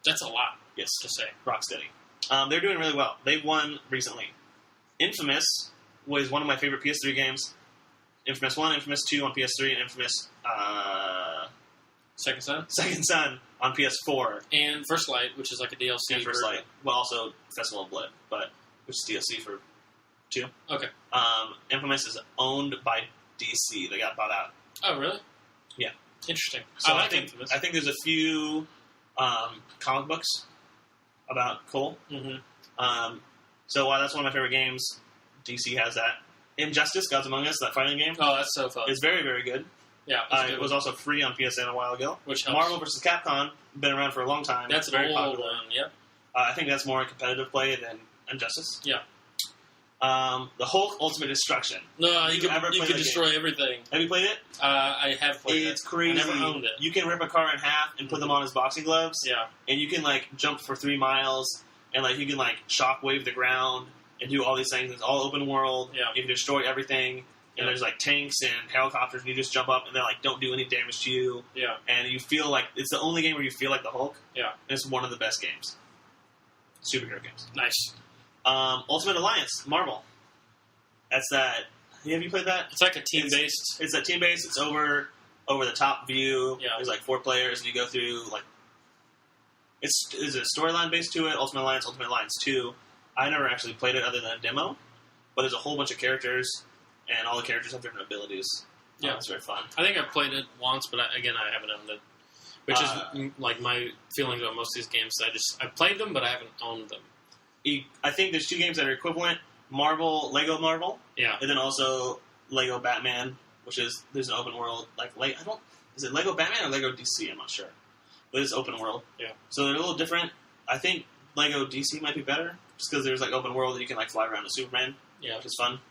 That's a lot. Yes. To say. Rocksteady. They're doing really well. They've won recently. Infamous was one of my favorite PS3 games. Infamous 1, Infamous 2 on PS3, and Infamous Second Son on PS4. And First Light, which is like a DLC. And First Light. Well, also Festival of Blood, but which is DLC for 2. Okay. Infamous is owned by DC. They got bought out. Oh, really? Yeah. Interesting. So I like Infamous. I think there's a few comic books about Cole. Mm-hmm. So while that's one of my favorite games, DC has that. Injustice, Gods Among Us, that fighting game. Oh, that's so fun. It's very, very good. Yeah, it was also free on PSN a while ago. Which helps. Marvel vs. Capcom, been around for a long time. That's very an old popular. one, yep. I think that's more competitive play than Injustice. Yeah. The Hulk Ultimate Destruction. No, you can destroy everything. Have you played it? I have played it. It's crazy. I never owned it. You can rip a car in half and put them on as boxing gloves. Yeah. And you can, like, jump for 3 miles, and, like, you can, like, shockwave the ground and do all these things. It's all open world. Yeah. You can destroy everything. And there's, like, tanks and helicopters, and you just jump up, and they, like, don't do any damage to you. Yeah. And you feel like... It's the only game where you feel like the Hulk. Yeah. And it's one of the best games. Superhero games. Nice. Ultimate Alliance, Marvel. That's that... Have you played that? It's like a team-based... It's a team-based. It's over the top view. Yeah. There's, like, 4 players, and you go through, like... Is a storyline based to it, Ultimate Alliance 2. I never actually played it other than a demo. But there's a whole bunch of characters... And all the characters have different abilities. Yeah. It's very fun. I think I've played it once, but I haven't owned it. Which is like my feelings about most of these games. I've played them, but I haven't owned them. I think there's 2 games that are equivalent. Lego Marvel. Yeah. And then also Lego Batman, which is, there's an open world. Is it Lego Batman or Lego DC? I'm not sure. But it's open world. Yeah. So they're a little different. I think Lego DC might be better, just because there's, like, open world that you can, like, fly around as Superman. Yeah. Which is fun.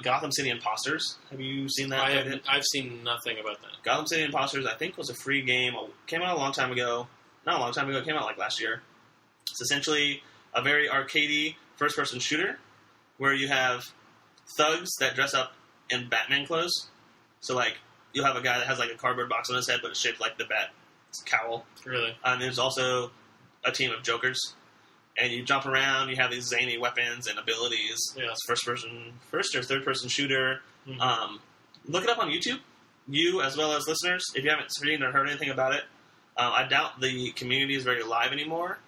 Gotham City Imposters. Have you seen that? I've seen nothing about that. Gotham City Imposters, I think, was a free game. Came out a long time ago. Not a long time ago. It came out, like, last year. It's essentially a very arcadey first-person shooter where you have thugs that dress up in Batman clothes. So, like, you'll have a guy that has, like, a cardboard box on his head, but it's shaped like the Bat cowl. Really? There's also a team of Jokers. And you jump around, you have these zany weapons and abilities. Yeah. It's first or third person shooter. Mm-hmm. Look it up on YouTube. You, as well as listeners, if you haven't seen or heard anything about it. I doubt the community is very live anymore,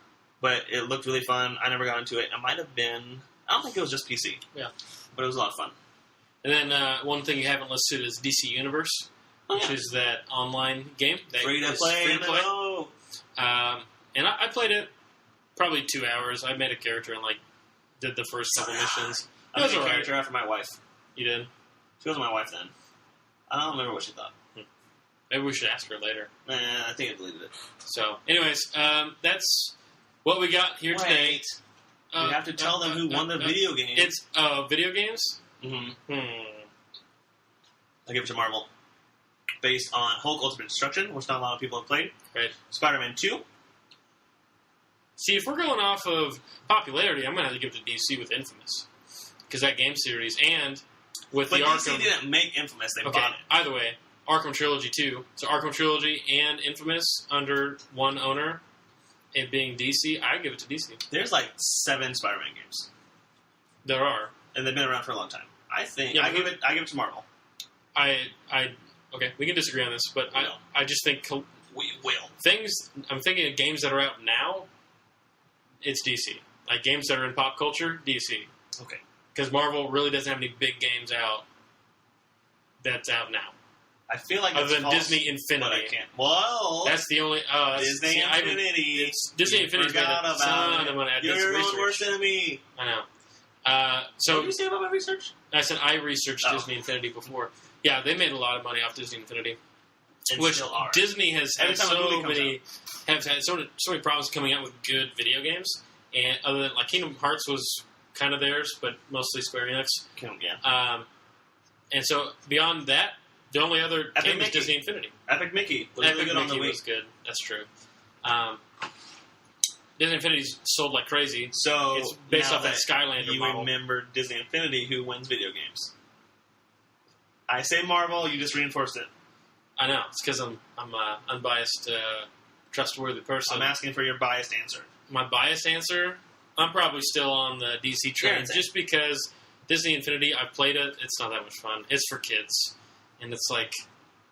but it looked really fun. I never got into it. It might have been... I don't think it was just PC. Yeah. But it was a lot of fun. And then one thing you haven't listed is DC Universe, which is that online game. Free to play. And I played it probably 2 hours. I made a character and, like, did the first couple missions. I made a character after my wife. You did? She wasn't my wife then. I don't remember what she thought. Maybe we should ask her later. I think I deleted it. So, anyways, that's what we got here today. You have to tell them who won the video game. It's video games? Mm-hmm. I'll give it to Marvel. Based on Hulk Ultimate Destruction, which not a lot of people have played. Right. Spider-Man 2. See, if we're going off of popularity, I'm going to have to give it to DC with Infamous. Because that game series, and with the Arkham... But DC didn't make Infamous, they bought it. Either way, Arkham Trilogy 2. So Arkham Trilogy and Infamous under one owner, it being DC, I give it to DC. There's like 7 Spider-Man games. There are. And they've been around for a long time. I think... I give it to Marvel. Okay, we can disagree on this, but I just think... We will. I'm thinking of games that are out now... It's DC. Like, games that are in pop culture, DC. Okay. Because Marvel really doesn't have any big games out that's out now. I feel like other it's than Disney Infinity. But I can't. Whoa! That's the only... Disney Infinity. Disney Infinity. Forgot about it. You're your own worst enemy. I know. So, what did you say about my research? I said I researched Disney Infinity before. Yeah, they made a lot of money off Disney Infinity. And which still are. Disney has had so many problems coming out with good video games, and other than like Kingdom Hearts was kind of theirs, but mostly Square Enix. And so beyond that, the only other game is Disney Infinity. Epic Mickey was really good on the Wii. Was good. That's true. Disney Infinity's sold like crazy. So it's based off that Skylander model. You remember Disney Infinity, who wins video games? I say Marvel. You just reinforced it. I know. It's because I'm an unbiased, trustworthy person. I'm asking for your biased answer. My biased answer? I'm probably still on the DC train, just because Disney Infinity, I've played it. It's not that much fun. It's for kids. And it's like,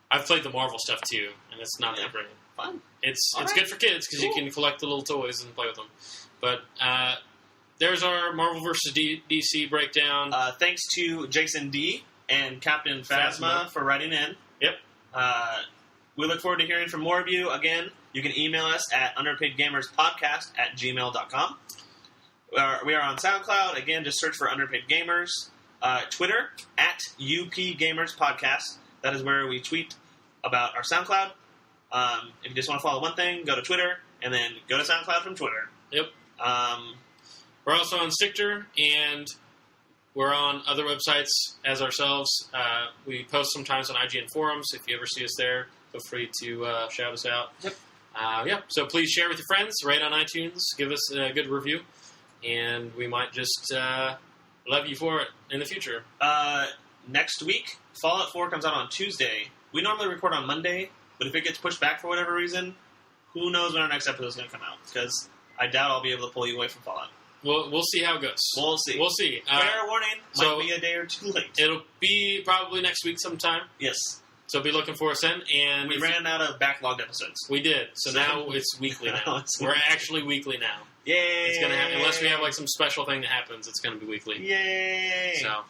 I've played the Marvel stuff too, and it's not that great. Fun. It's good for kids, because you can collect the little toys and play with them. But there's our Marvel vs. DC breakdown. Thanks to Jason D. and Captain Phasma for writing in. Yep. We look forward to hearing from more of you. Again, you can email us at underpaidgamerspodcast@gmail.com. We are on SoundCloud. Again, just search for Underpaid Gamers. Twitter, @UPGamersPodcast. That is where we tweet about our SoundCloud. If you just want to follow one thing, go to Twitter, and then go to SoundCloud from Twitter. Yep. We're also on Stitcher, and we're on other websites as ourselves. We post sometimes on IGN forums. If you ever see us there, feel free to shout us out. Yep. So please share with your friends, rate on iTunes, give us a good review, and we might just love you for it in the future. Next week, Fallout 4 comes out on Tuesday. We normally record on Monday, but if it gets pushed back for whatever reason, who knows when our next episode is going to come out, because I doubt I'll be able to pull you away from Fallout. We'll see how it goes. We'll see. Fair warning, might be a day or two late. It'll be probably next week sometime. Yes. So be looking for us then. And we ran out of backlogged episodes. We did. So now it's weekly now. We're actually weekly now. Yay! It's gonna happen. Unless we have like some special thing that happens, it's going to be weekly. Yay! So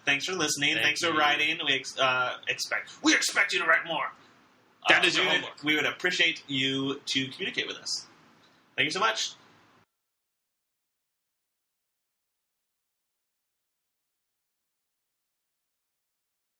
thanks for listening. Thanks for writing. We expect you to write more. We would appreciate you to communicate with us. Thank you so much.